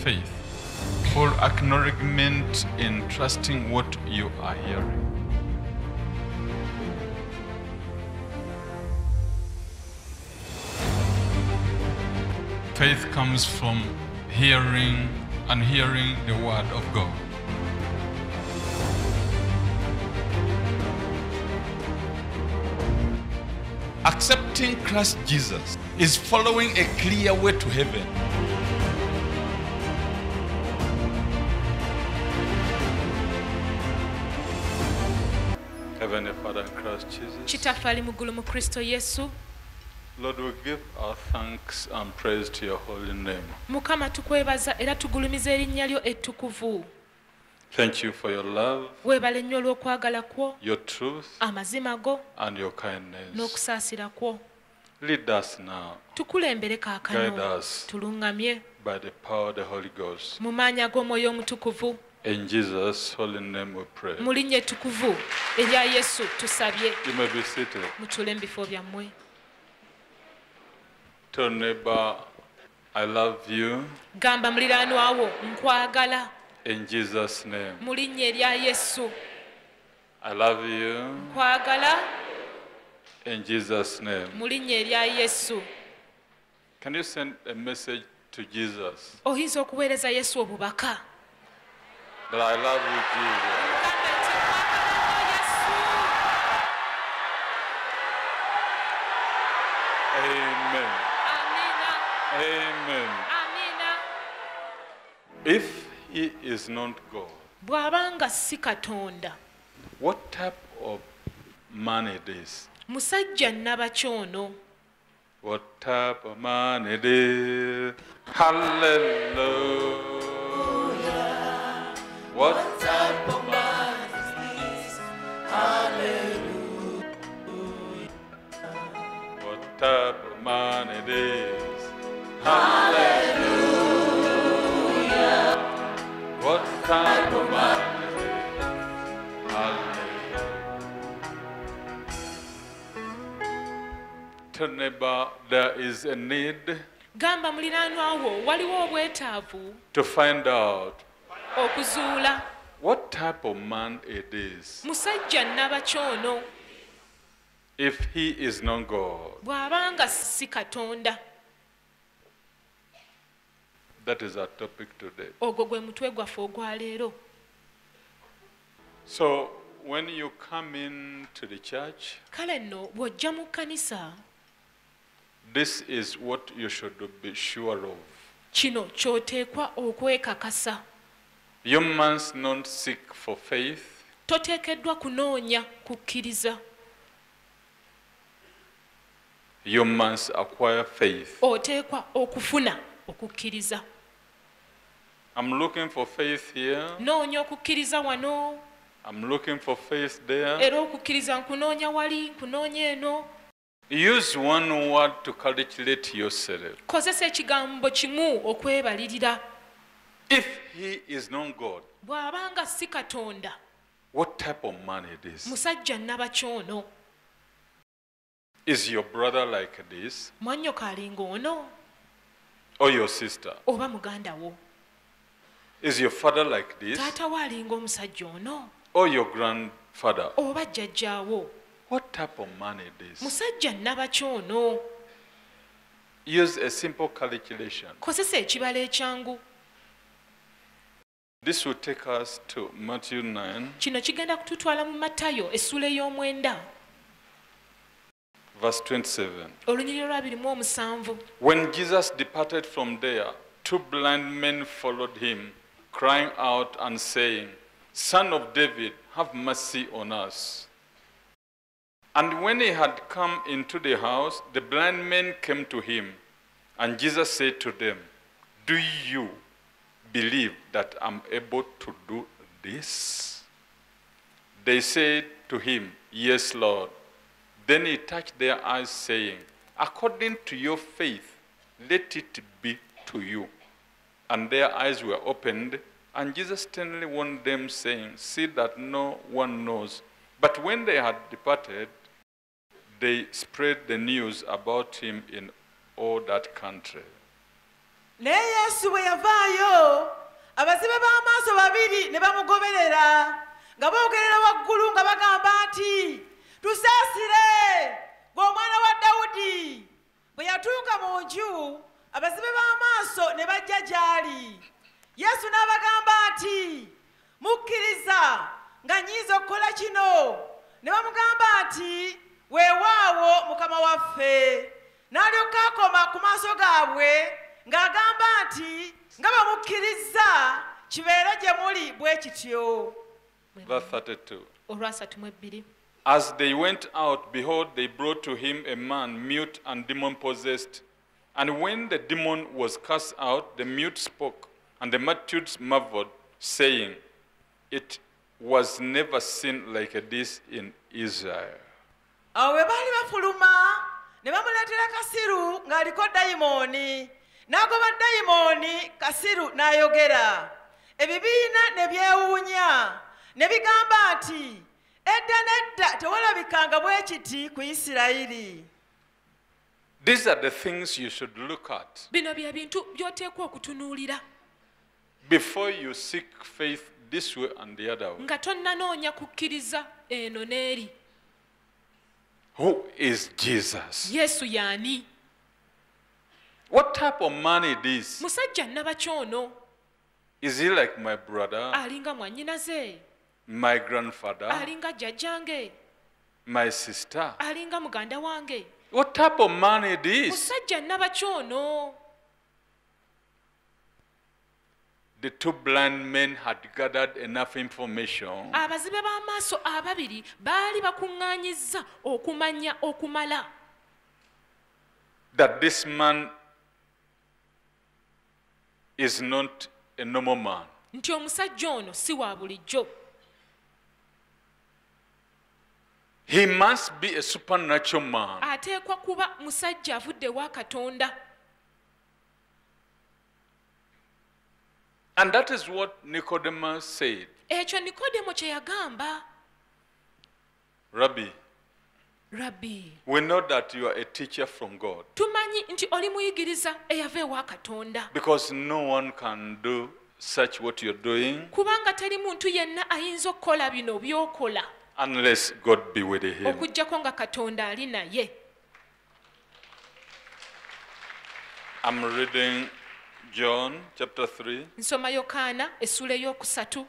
faith, full acknowledgement in trusting what you are hearing. Faith comes from hearing and hearing the word of God. Accepting Christ Jesus is following a clear way to heaven. Heavenly Father in Christ Jesus. Kitaffe ali mu ggulu mu Kristo Yesu. Lord, we give our thanks and praise to your holy name. Mukama tukwebaza era tugulumiza erinnya lyo ettukuvu. Thank you for your love, Weebale nnyo olw'okwagala kwo, your truth, amazima go and your kindness. n'okusaasira kwo. Lead us now Tukulembere Guide kaakano, us. tuluŋŋamye by the power of the Holy Ghost. mu maanyi ag'Omwoyo Omutukuvu. In Jesus' holy name we pray. Mu linnya ettukuvu erya Yesu tusabye. You may be seated. Mutuule mu bifo byammwe. Tell neighbor, I love you. Gamba muliraanwa wo nkwagala In Jesus' name. mu linnya erya Yesu. I love you. Nkwagala In Jesus' name. mu linnya erya Yesu. Can you send a message to Jesus? Oyinza okuweereza Yesu obubaka. That I love you, Jesus. Gamba nti nkwagala Yesu. Amen. Amiina. Amen. Amiina. If he is not God, Bw'abanga si Katonda, what type of man it is? musajja nnabakyono. What type of man it is? Hallelujah. What type of man is this? Hallelujah. What type of man it is? Hallelujah. What type of man it is? Hallelujah. Tell neighbor, there is a need Gamba muliraanwa wo waliwo obwetaavu to find out okuzuula what type of man it is. musajja nnabakyono If he is not God, bw'abanga si Katonda. that is our topic today. Ogwo gwe mutwe gwaffe ogwa leero. So when you come into the church, Kale nno bw'ojja mu kkanisa, this is what you should be sure of. kino ky'oteekwa okwekakasa. You must not seek for faith. Toteekeddwa kunoonya kukkiriza. You must acquire faith. Oteekwa okufuna okukkiriza. I'm looking for faith here. Noonya okukkiriza wano, I'm looking for faith there. era okukkiriza nkunoonya wali, nkunoonya eno. Use one word to calculate yourself. Kozesa ekigambo kimu okwebalirira. If he is not God, Bw'abanga si Katonda, what type of man it is? musajja nnabakyono. Is your brother like this? Mwannyoko alinga ono Or your sister? oba muganda wo? Is your father like this? Taata wo alinga omusajja ono Or your grandfather? oba jjajjaawo? What type of man it is? Musajja nnabakyono. Use a simple calculation. Kozesa ekibala ekyangu. This will take us to Matthew 9, Kino kigenda kututwala mu Matayo essula ey'omwenda verse 27. olunyiriri lwa 27. When Jesus departed from there, two blind men followed him, crying out and saying, Son of David, have mercy on us. And when he had come into the house, the blind men came to him, and Jesus said to them, Do you believe that I'm able to do this? They said to him, Yes, Lord. Then he touched their eyes, saying, According to your faith, let it be to you. And their eyes were opened, and Jesus sternly warned them, saying, See that no one knows. But when they had departed, they spread the news about him in all that country. naye Yesu bwe yavaayo abazibe b'amaaso babiri ne bamugoberera nga boogerera waggulu nga bagamba nti tusaasire ng'omwana wa Dawudi. Bwe yatuuka mu nju abazibe b'amaaso ne bajja gy'ali. Yesu n'abagamba nti mukkiriza nga nnyinza okukola kino. Ne bamugamba nti weewaawo Mukama waffe. N'alyoka akoma ku maaso gaabwe ng'agamba nti nga bamukkiriza kibeere gye muli bwe kityo. Verse 32. olwasatu As they went out, behold, they brought to him a man mute and demon-possessed. And when the demon was cast out, the mute spoke, and the multitudes marveled, saying, It was never seen like this in Israel. Awo bwe baali bafuluma ne bamuleetera Kasiru ng'aliko dayimooni. N'agoba dayimooni, Kasiru n'ayogera. Ebibiina ne byewuunya ne bigamba nti edda nedda tewalabikanga bwe kiti ku Isirayiri. These are the things you should look at bino bye bintu by'oteekwa okutunuulira before you seek faith this way and the other way. nga tonnanoonya kukkiriza eno n'eri. Who is Jesus? Yesu y'ani? What type of man it is? Musajja nnabakyono. Is he like my brother, Alinga mwannyinaze? my grandfather, Alinga jjajjange? my sister? Alinga muganda wange? What type of man it is? Musajja nnabakyono. The two blind men had gathered enough information Abazibe b'amaaso ababiri baali bakuŋŋaanyizza okumanya okumala that this man is not a normal man. nti omusajja ono si wa bulijjo. He must be a supernatural man. Ateekwa kuba musajja avudde wa Katonda. And that is what Nicodemus said. Ekyo Nikodemo kye yagamba. Rabbi, Rabbi, we know that you are a teacher from God tumanyi nti oli muyigiriza eyava ewa Katonda. because no one can do such what you're doing Kubanga teri muntu yenna ayinza okukola bino by'okola unless God be with him. okuggyako nga Katonda ali naye. I'm reading John chapter 3 Nsoma Yokaana essula ey'okusatu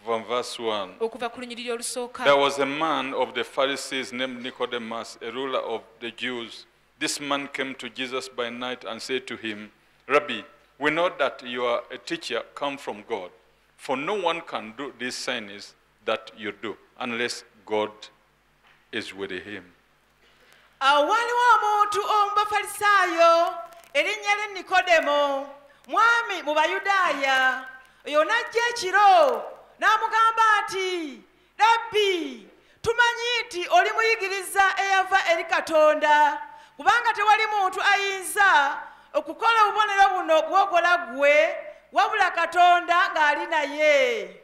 from verse 1. okuva ku lunyiriri olusooka. There was a man of the Pharisees named Nicodemus, a ruler of the Jews. This man came to Jesus by night and said to him, Rabbi, we know that you are a teacher come from God, for no one can do these signs that you do unless God is with him. Awo waaliwo omuntu omu Bafalisaayo erinnya lye Nikodemo, mwami mu Bayudaaya. Oyo n'ajja ekiro n'amugamba nti, Rabbi, tumanyi nti oli muyigiriza eyava eri Katonda, kubanga tewali muntu ayinza okukola obubonero buno bw'okola ggwe wabula Katonda ng'ali naye.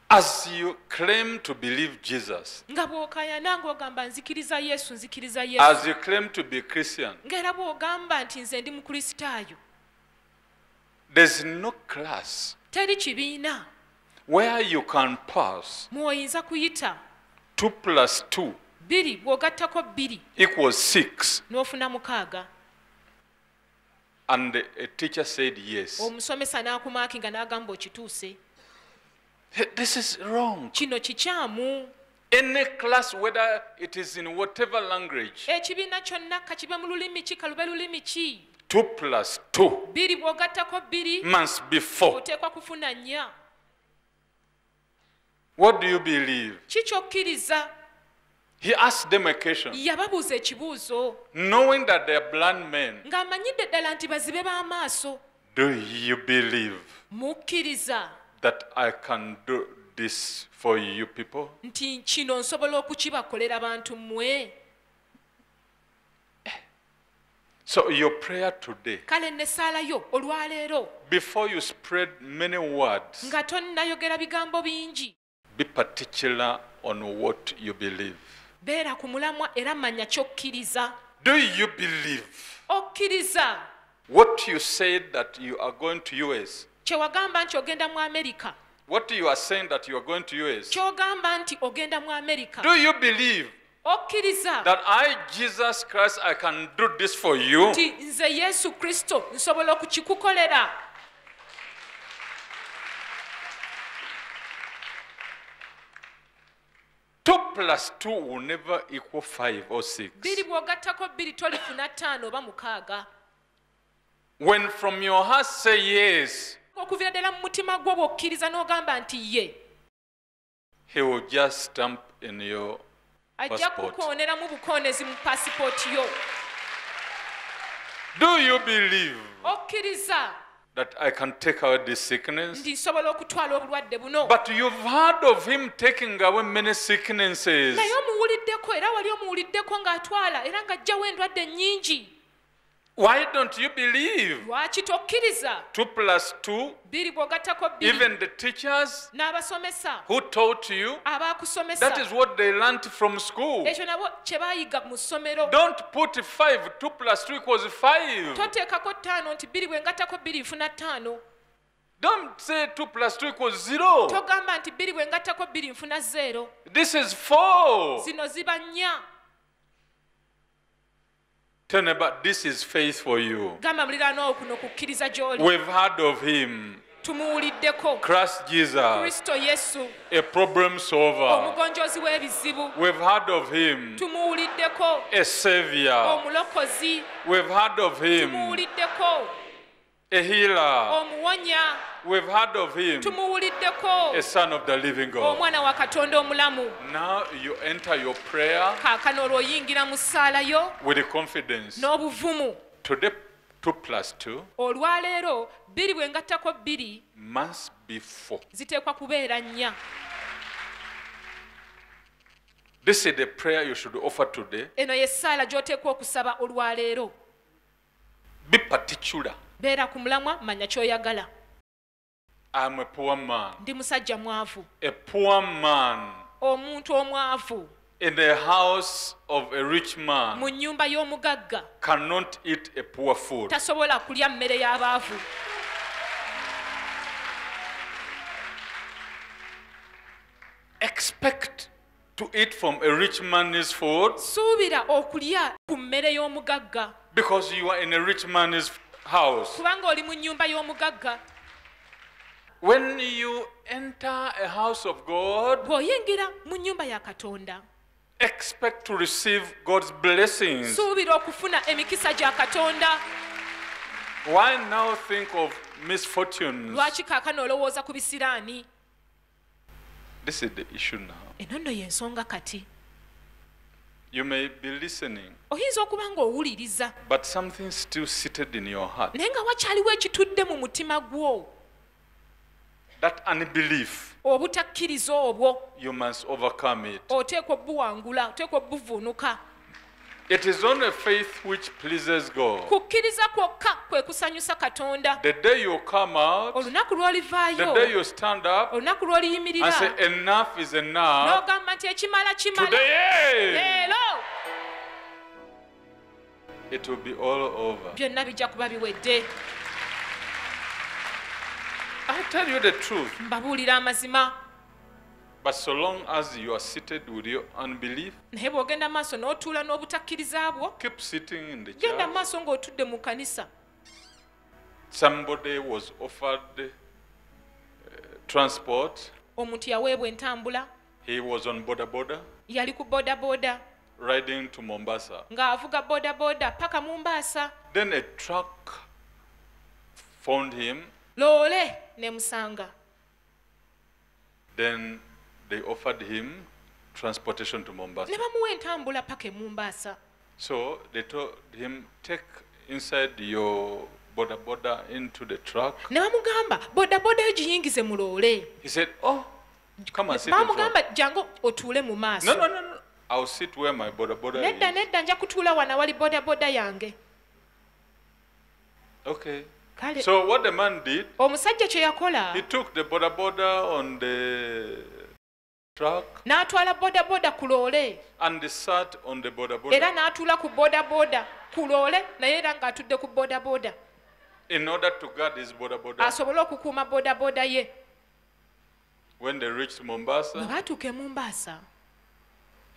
As you claim to believe Jesus, Nga bw'okaayana ng'ogamba nzikiriza Yesu, nzikiriza as Yesu. you claim to be Christian, Ng'era bw'ogamba nti nze ndi Mukristaayo. there's no class Teri kibiina where you can pass mw'oyinza kuyita 2 plus 2 bbiri bw'ogattako bbiri equals 6. n'ofuna 6. And a teacher said yes. Omusomesa n'akumaaki nga n'agamba okituuse. Hey, this is wrong. Kino kikyamu. Any class, whether it is in whatever language, Ekibiina kyonna kakibe mu lulimi ki kalube lulimi ki. 2 plus 2 bbiri bw'ogattako bbiri must be 4. oteekwa kufuna 4. What do you believe? Ki ky'okkiriza? He asked them a question, Yababuuza ekibuuzo knowing that they are blind men. ng'amanyidde ddala nti bazibe b'amaaso. Do you believe Mukkiriza that I can do this for you people? nti kino nsobola okukibakolera bantu mmwe? So your prayer today, Kale n'essaala yo olwaleero before you spread many words, nga tonnayogera bigambo bingi, be particular on what you believe. beera ku mulamwa era manya ky'okkiriza. Do you believe Okkiriza What you said that you are going to US, kyewagamba nti ogenda mu Amerika, what you are saying that you are going to US, kyogamba nti ogenda mu Amerika, do you believe okkiriza that I, Jesus Christ, I can do this for you? nti nze Yesu Kristo nsobola okukikukolera? 2 plus 2 will never equal 5 or 6. Biri bw'ogattako bbiri tolifuna 5 oba 6. When from your heart say yes, okuviira ddala mu mutima gwo bw'okkiriza n'ogamba nti ye, he will just stamp in your ajja passport. kukoonera mu bukoonezi mu paasipooti yo. Do you believe Okkiriza that I can take away this sickness? nti nsobola okutwala obulwadde buno? But you've heard of him taking away many sicknesses. naye omuwuliddeko era wali omuwuliddeko ng'atwala era ng'ajjawo endwadde nnyingi. Why don't you believe? Lwaki tokkiriza? 2 plus 2, Biri bw'ogattako bbiri, even the teachers n'abasomesa who taught you, abaakusomesa, that is what they learned from school. ekyo nabo kye baayiga mu ssomero. Don't put 5, 2 plus 2 equals 5. Toteekako 5 nti biri bwe ngattako 2 nfuna 5. Don't say 2 plus 2 equals 0. Togamba nti biri bwe ngattako 2 nfuna 0. This is 4. Zino ziba 4. Tell me about this is faith for you. Gamba muliraanwa kuno kukkiriza gy'oli. We've heard of him, Tumuwuliddeko. Christ Jesus, Kristo Yesu, a problem solver. omugonjoozi w'ebizibu. We've heard of him, Tumuwuliddeko. a savior. Omulokozi. We've heard of him, Tumuwuliddeko. a healer. Omuwonya. We've heard of him, Tumuwuliddeko. a son of the living God. Omwana wa Katonda omulamu. Now you enter your prayer Kaakano olw'oyingira mu ssaala yo with confidence. n'obuvumu. Today, 2 plus 2 Olwaleero 2 bwe ngattako 2 must be 4. ziteekwa kubeera 4. This is the prayer you should offer today. Eno ye ssaala gy'oteekwa okusaba olwaleero. Be particular. Beera ku mulamwa, manya ky'oyagala. I'm a poor man. Ndi musajja mwavu. A poor man Omuntu omwavu in the house of a rich man mu nnyumba y'omugagga cannot eat a poor food. tasobola kulya mmere y'abaavu. Expect to eat from a rich man's food Suubira okulya ku mmere y'omugagga because you are in a rich man's house. kubanga oli mu nnyumba y'omugagga. When you enter a house of God, Bw'oyingira mu nnyumba ya Katonda, expect to receive God's blessings. suubira okufuna emikisa gya Katonda. Why now think of misfortunes? Lwaki kaakano olowooza ku bisiraani? This is the issue now. Eno nno y'ensonga kati. You may be listening, Oyinza okuba ng'owuliriza but something still seated in your heart. naye nga wakyaliwo ekitudde mu mutima gwo. That unbelief, Obutakkiriza obwo you must overcome it. oteekwa obbuwangula, oteekwa obbuvuunuka. It is only faith which pleases God. Kukkiriza kwokka kwe kusanyusa Katonda. The day you come out, Olunaku the lw'olivaayo, day you stand up olunaku lw'oliyimirira and say, enough is enough, n'ogamba nti ekimala kimala, today leero it will be all over. byonna bijja kuba biwedde. I tell you the truth, Mbabuulira amazima. but so long as you are seated with your unbelief, Naye bw'ogenda maaso n'otuula n'obutakkiriza bwo, keep sitting in the genda church. maaso ng'otudde mu kanisa. Somebody was offered transport. Omuntu yaweebwa entambula, He was on boda boda, yali ku boodabooda riding to Mombasa. ng'avuga boodabooda paka mu Mbaasa. Then a truck found him. Loole n'emusanga. Then they offered him transportation to Mombasa. Ne bamuwa entambula paka e Mumbaasa. So they told him, take inside your boda boda into the truck. Ne bamugamba boodabooda yo giyingize mu loole. He said, oh, come and sit in front. Bamugamba jangu otuule mu maaso. No. I'll sit where my boda boda Nedda is. nja kutuula wana wali boodabooda yange. Okay. Kale So what the man did, omusajja kye yakola he took the boda boda on the truck n'atwala boodabooda ku loole and sat on the boda era boda. n'atuula ku boodabooda ku loole naye era ng'atudde ku boodabooda. in order to guard his boda boda. asobole okukuuma bodaboda ye. When they reached Bwe Mombasa, baatuuka e Mombasa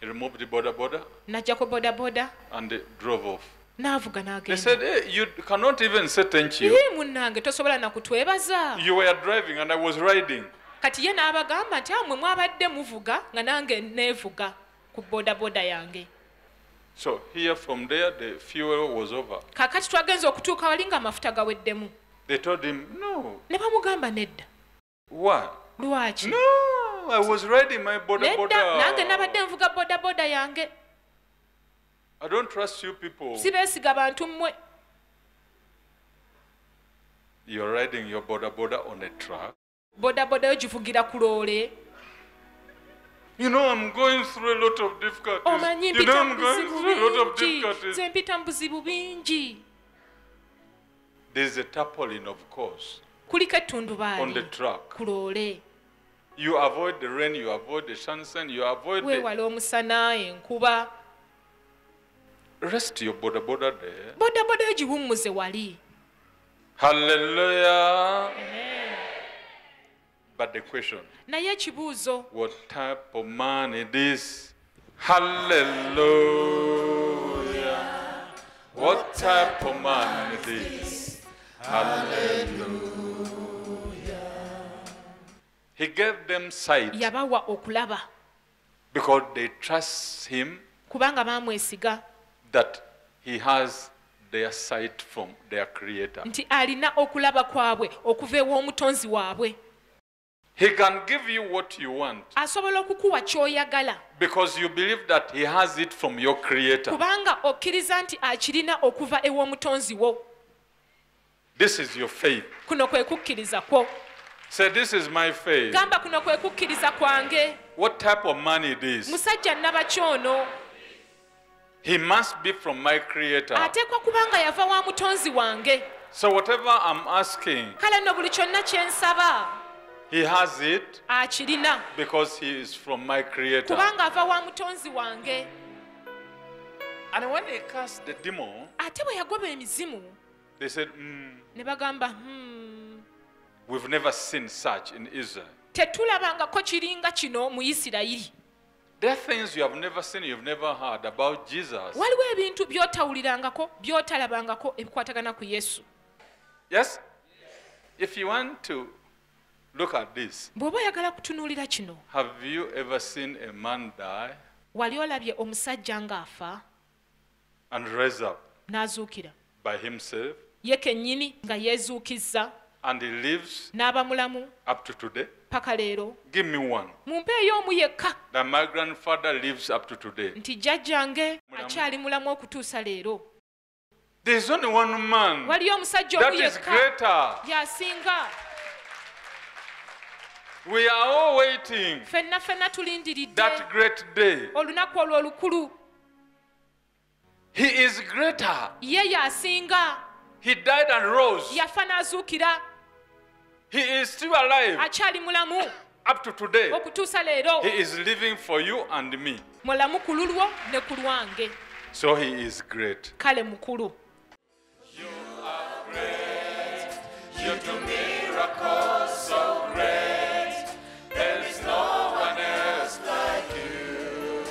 he removed the boda boda n'aggyako bodaboda and they drove off. n'avuga They n'agenda. said, hey, you cannot even say thank you. Ii munnange tosobola na kutwebaza. You were driving and I was riding. Kati ye n'abagamba nti amwe mwabadde muvuga nga nange neevuga ku bodaboda yange. So here from there, the fuel was over. Kaakati twagenza okutuuka wali nga amafuta gaweddemu. They told him, no. Ne bamugamba nedda. Why? Lwaki? No, I was riding my boda Nedda nange boda. nabadde nvuga bodaboda yange. I don't trust you people. Sibeesiga bantu mmwe. You're riding your boda boda on a truck. Bodaboda yo givugira ku loole. You know, I'm going through a lot of difficulties. Omanyi You know, mpita I'm mu going buzibu through a lot of bingi. difficulties. Nze mpita mu buzibu bingi. There's a tarpaulin, of course, Kuliko on the ettundubaali truck. ku loole. You avoid the rain, you avoid the sunshine, you avoid the... Weewala omusana, enkuba. Rest your boda boda there. Bodaboda yo giwummuze wali. Hallelujah. But the question, Naye ekibuuzo, what type of man it is? Hallelujah. What type of man it is? Hallelujah. He gave them sight yabawa okulaba because they trust him kubanga baamwesiga that he has their sight from their creator. nti alina okulaba kwabwe okuva ew'omutonzi waabwe. He can give you what you want Asobola okukuwa ky'oyagala because you believe that he has it from your creator. kubanga okkiriza nti akirina okuva ew'omutonzi wo. This is your faith. Kuno kwe kukkiriza kwo. Say, this is my faith. Gamba kuno kwe kukkiriza kwange. What type of man it is? Musajja nnabakyono He must be from my creator. ateekwa kubanga yava wa mutonzi wange. So whatever I'm asking, Kale nno buli kyonna kye nsaba he has it akirina because he is from my creator. kubanga ava wa mutonzi wange. And when he cast the demon, Ate bwe yagoba emizimu they said, ne bagamba we've never seen such in Israel. tetulabangako kiringa kino mu Isirayiri. There are things you have never seen, you've never heard about Jesus. Waliwo ebintu by'otawulirangako by'otalabangako ebikwatagana ku Yesu. Yes? If you want to look at this, Bw'oba oyagala kutunuulira kino, have you ever seen a man die wali olabye omusajja ng'afa and rise up n'azuukira by himself ye kennyini nga yeezuukizza and he lives n'aba mulamu up to today? paka leero? Give me one. Mumpeeyo omu yekka That my grandfather lives up to today. nti jjajjange akyali mulamu okutuusa leero. There is only one man Waliyo omusajja that omu is yekka greater. y'asinga. We are all waiting Ffenna tulindiridde that great day. olunaku olwo olukulu. He is greater. Ye y'asinga. He died and rose. Yafa n'azuukira. He is still alive Akyali mulamu up to today. okutuusa leero. He is living for you and me. Mulamu ku lulwo ne ku lwange. So he is great. Kale mukulu. You do miracles so great. There is no one else like you.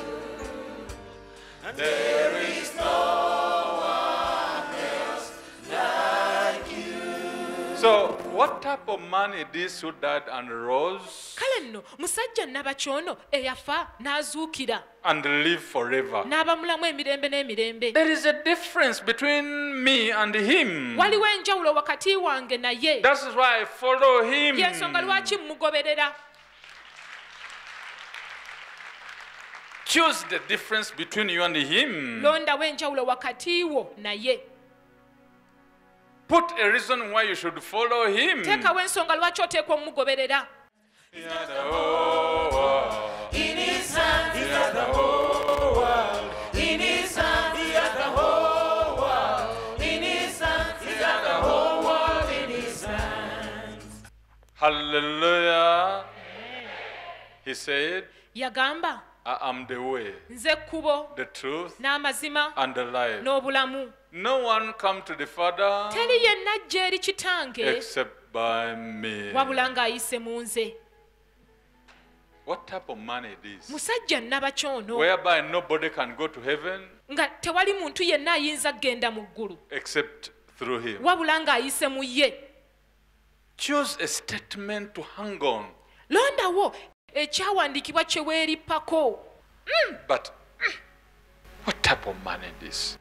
There is no one else like you. So, what type of man is this who died and rose Kale nno musajja nnabakyono eyafa n'azuukira and live forever? n'aba mulamu emirembe n'emirembe. There is a difference between me and him. Waliwo enjawulo wakati wange naye. That's why I follow him. Y'ensonga lwaki mmugoberera. Choose the difference between you and him. Londawo enjawulo wakati wo naye. Put a reason why you should follow him. Teekawo ensonga lwaki oteekwa ommugoberera. He had the whole world. In his hands, He had the whole world. in his hands, he has the whole world. In his hands, he has the whole world in his Hallelujah. He said, Yagamba I am the way, nze ekkubo the truth, n'amazima and the life. n'obulamu. No one come to the Father Teri yenna ajja eri kitange except by me. wabula ng'ayise mu nze. What type of man it is? Musajja nnabakyono Whereby nobody can go to heaven nga tewali muntu yenna ayinza kgenda mu ggulu except through him. wabula ng'ayise mu ye. Choose a statement to hang on. Londawo ekyawandiikibwa kye weerippako. But what type of man it is?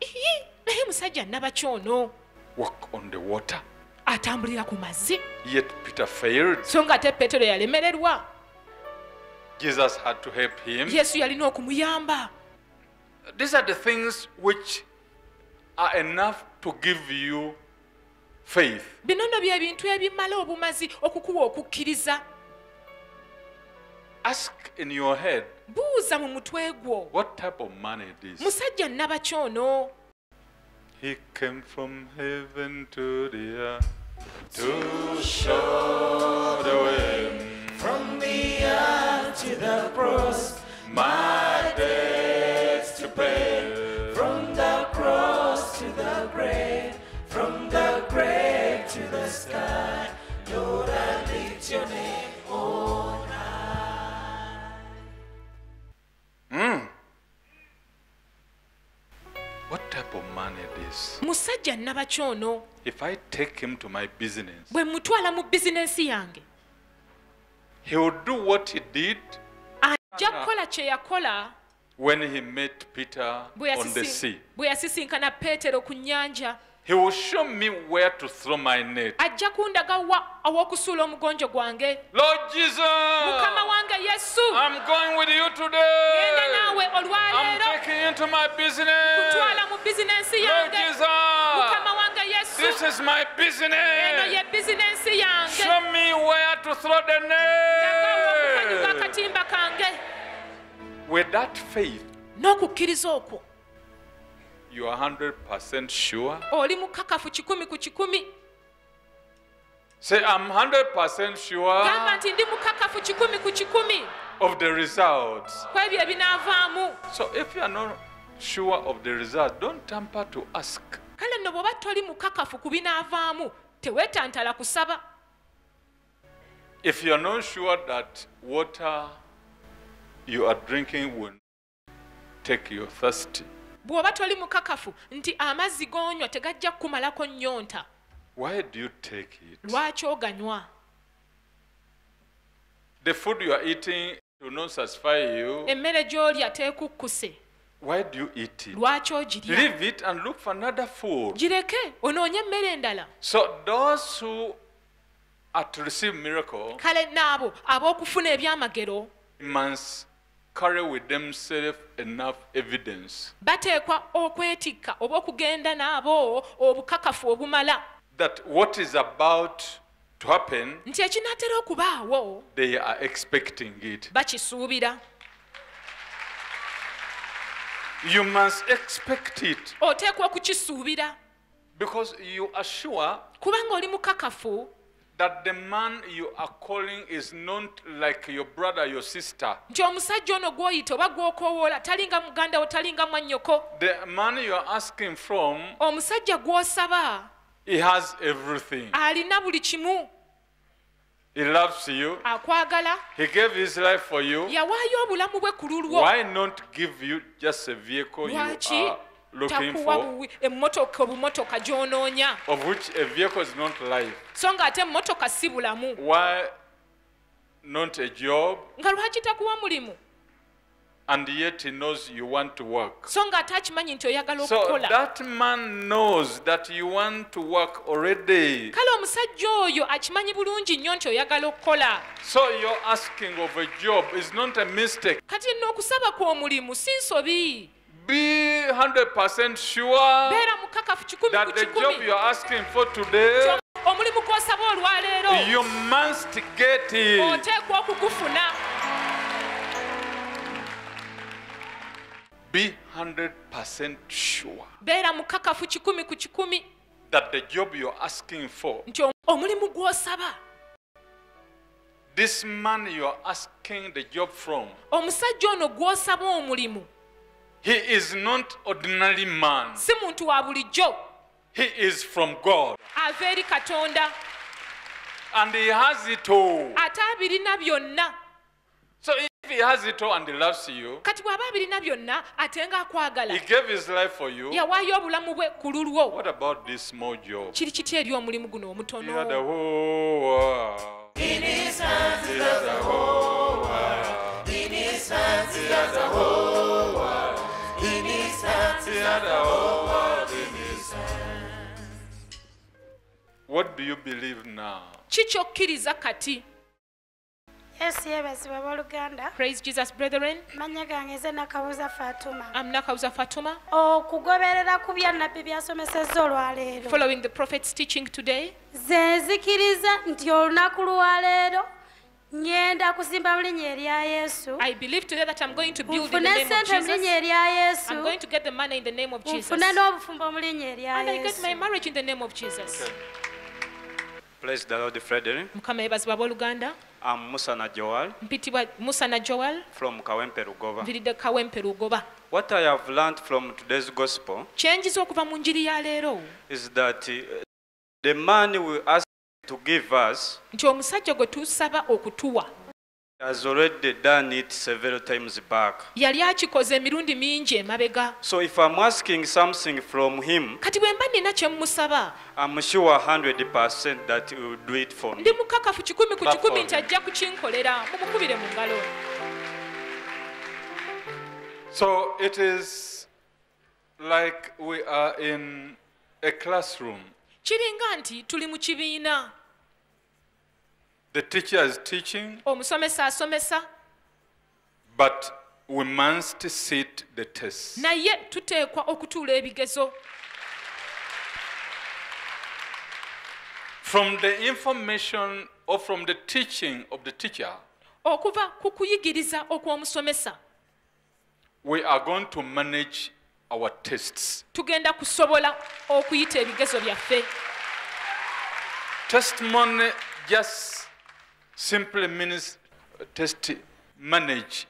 Naye musajja nnabakyono Walk on the water. atambulira ku mazzi Yet Peter failed. so ng'ate Peetero yalemererwa. Jesus had to help him. Yesu yalina okumuyamba. These are the things which are enough to give you faith. Bino nno bye bintu ebimala obumazi okukuwa okukkiriza. Ask in your head, Buuza mu mutwe gwo, what type of man it is? musajja nnabakyono He came from heaven to the earth to show the way. From the earth to the cross, My debts to pay. from the cross to the grave, from the grave to the sky. Lord, I lift your name on high. What type of man it is? musajja nnabakyono If I take him to my business, bwe mutwala mu bizinensi yange he will do what he did ajja kukola kye yakola when he met Peter on the sea. bwe yasisinkana Peetero ku nnyanja. He will show me where to throw my net. Ajja kundaga aw'okusuula omugonjo gwange. Lord Jesus, Mukama wange Yesu, I'm going with you genda today. naawe I'm olwaleero taking you to my business. kutwala mu bizinensi Lord yange. Jesus, Mukama wange this Yesu, is my eno business. ye bizinensi yange. Show me where to throw the Ndagawo net. akatimba kange. With that faith, N'okukkiriza okwo you are 100% sure. oli mukakafu 100 ku 100. Say, I'm 100% sure Gamba nti ndi mukakafu 100 ku 100 of the results. ku ebyo ebinaavaamu. So if you are not sure of the result, don't tamper to ask. Kale nno bw'oba toli mukakafu ku binaavaamu teweetantala kusaba. If you are not sure that water you are drinking will take your thirst, Bw'oba toli mukakafu nti amazzi g'onywa tegajja kukumalako nnyonta, why do you take it? lwaki oganywa? The food you are eating will not satisfy you. Emmere gy'olya teekukkuse, Why do you eat it? lwaki ogirya? Leave it and look for another food. Gireke onoonye emmere endala. So those who are to receive miracle Kale n'abo ab'okufuna ebyamagero must carry with themselves enough evidence bateekwa okwetikka oba okugenda n'abo obukakafu obumala that what is about to happen, nti ekinaatera okubaawo they are expecting it. bakisuubira. You must expect it Oteekwa okukisuubira because you are sure kubanga oli mukakafu that the man you are calling is not like your brother, your sister. nti omusajja ono gw'oyita oba gw'okoowoola talinga muganda wo talinga mwannyoko. The man you are asking from, Omusajja gw'osaba he has everything. alina buli kimu. He loves you. Akwagala, He gave his life for you. yawaayo obulamu bwe ku lulwo. Why not give you just a vehicle you Lwaki are looking takuwa for, obumotoka gy'onoonya of which a vehicle is not life? so ng'ate emmotoka si bulamu? Why not a job? Nga lwaki takuwa mulimu And yet he knows you want to work. so ng'ate akimanyi nti oyagala So okukola? that man knows that you want to work already. Kale omusajja oyo akimanyi bulungi nnyo nti oyagala okukola. So your asking of a job is not a mistake. Kati nno okusaba kw'omulimu si nsobi. Be 100% sure Beera mukakafu 100 that ku the job you 100. are asking for today, Omulimu gw'osaba olwaleero you must get it. oteekwa okugufuna. Be 100% sure Beera mukakafu 100 ku 100 that the job you're asking for, nti omulimu gw'osaba this man you are asking the job from, omusajja ono gw'osaba omulimu he is not ordinary man. si muntu wa bulijjo, He is from God. ava eri Katonda, And he has it all. ate abirina byonna. So if he has it all and he loves you, Kati bw'aba abirina byonna ate nga akwagala, he gave his life for you, yawaayo obulamu bwe ku lulwo, what about this small job? kiri kitya eri omulimu guno He had the omutono? whole world. In his hands he has the whole world. In his hands he has the whole world. In his hands he has the whole world. In his hands. What do you believe now? Ki ky'okkiriza kati? Yesu yeebazibwa abooluganda. Praise Jesus, brethren. Mannya gange nze Nakabuza Fatuma. I'm Nakauza Fatuma. Okugoberera ku bya nnabbi by'asomesezza olwaleero. Following the prophet's teaching today, Nze nzikiriza nti olunaku lwaleero ngenda kuzimba mu linnya erya Yesu. I believe today that I'm going to build in the Nfune name of ssente mu linnya Jesus. erya Yesu. I'm going to get the money in the name of Jesus. Nfune n'obufumbo mu linnya erya And I get Yesu. my marriage in the name of Jesus. Praise the Lord, Frederick. Mukama yeebazibwa abooluganda. I'm Musana Joel Mpitibwa Musana Joel, from Kawempe Rugova. nviridde Kawempe Lugoba. What I have learned from today's gospel Kye njiza okuva mu njiri ya leero is that the man we ask to give us nti omusajja gwe tusaba okutuwa has already done it several times back. yali akikoze emirundi mingi emabega. So if I'm asking something from him, Kati bwe mba nina kye mmusaba, I'm sure 100% that he will do it for me. ndi mukakafu 100 ku 100 nti Baffle. ajja kukinkolera. Mumukubire mu ngalo. So it is like we are in a classroom. Kiringa nti tuli mu kibiina, The teacher is teaching, omusomesa asomesa, but we must sit the test. naye tuteekwa okutuula ebigezo. From the information or from the teaching of the teacher, Okuva ku kuyigiriza okw'omusomesa, we are going to manage our tests. tugenda kusobola okuyita ebigezo byaffe. Testimony just simply means test manage.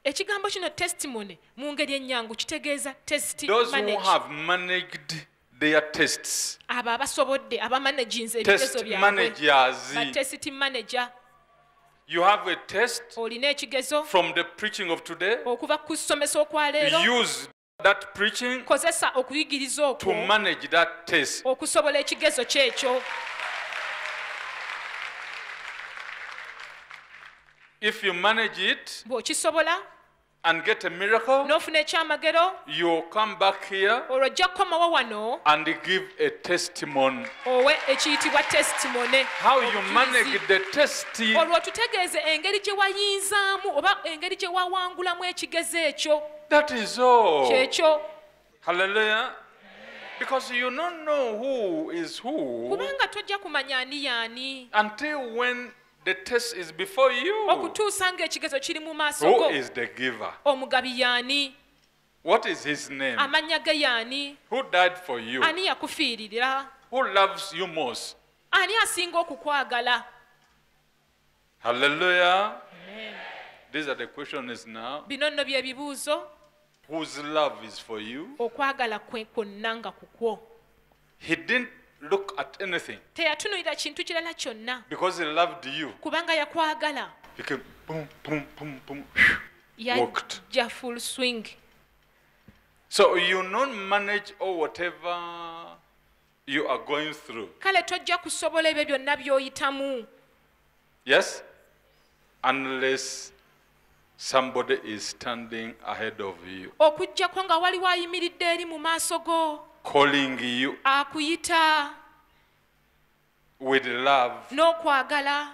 Ekigambo kino testimony mu ngeri ennyangu kitegeeza test Those who manage. have managed their tests, Abo abasobodde abamanaginze ebigezo test byabwe, managers, ba test manager. you have a test Olina ekigezo from the preaching of today. okuva ku ssomesa okwa leero, Use that preaching kozesa okuyigiriza to okwo manage that test. okusobola ekigezo kyekyo. If you manage it Bw'okisobola and get a miracle, n'ofuna ekyamagero, you come back here olwo ojja kukomawo wano and give a testimony. owe ekiyitibwa testimony. How you Obujulizi. manage the test. Olwo tutegeeze engeri gye wayinzaamu oba engeri gye wawangulamu ekigezo ekyo. That is all. Kyekyo Hallelujah. Because you don't know who is who kubanga tojja kumanya ani y'ani until when the test is before you. okutuusa ng'ekigezo kiri mu maaso Who go. is the giver? Omugabi y'ani? What is his name? Amannya ge y'ani? Who died for you? Ani yakufiirira? Who loves you most? Ani asinga okukwagala? Hallelujah. These are the questions now. Bino nno bye bibuuzo. Whose love is for you? Okwagala kwe kwonna nga kukwo. He didn't look at anything Teyatunuulira kintu kirala kyonna because he loved you. kubanga yakwagala. He came boom, boom, boom, boom. Walked. Yajja full swing. So you don't manage or whatever you are going through. Kale tojja kusobola ebyo byonna by'oyitamu Yes? Unless somebody is standing ahead of you, okuggyako nga waliwo ayimiridde eri mu maaso go calling you akuyita with love. n'okwagala,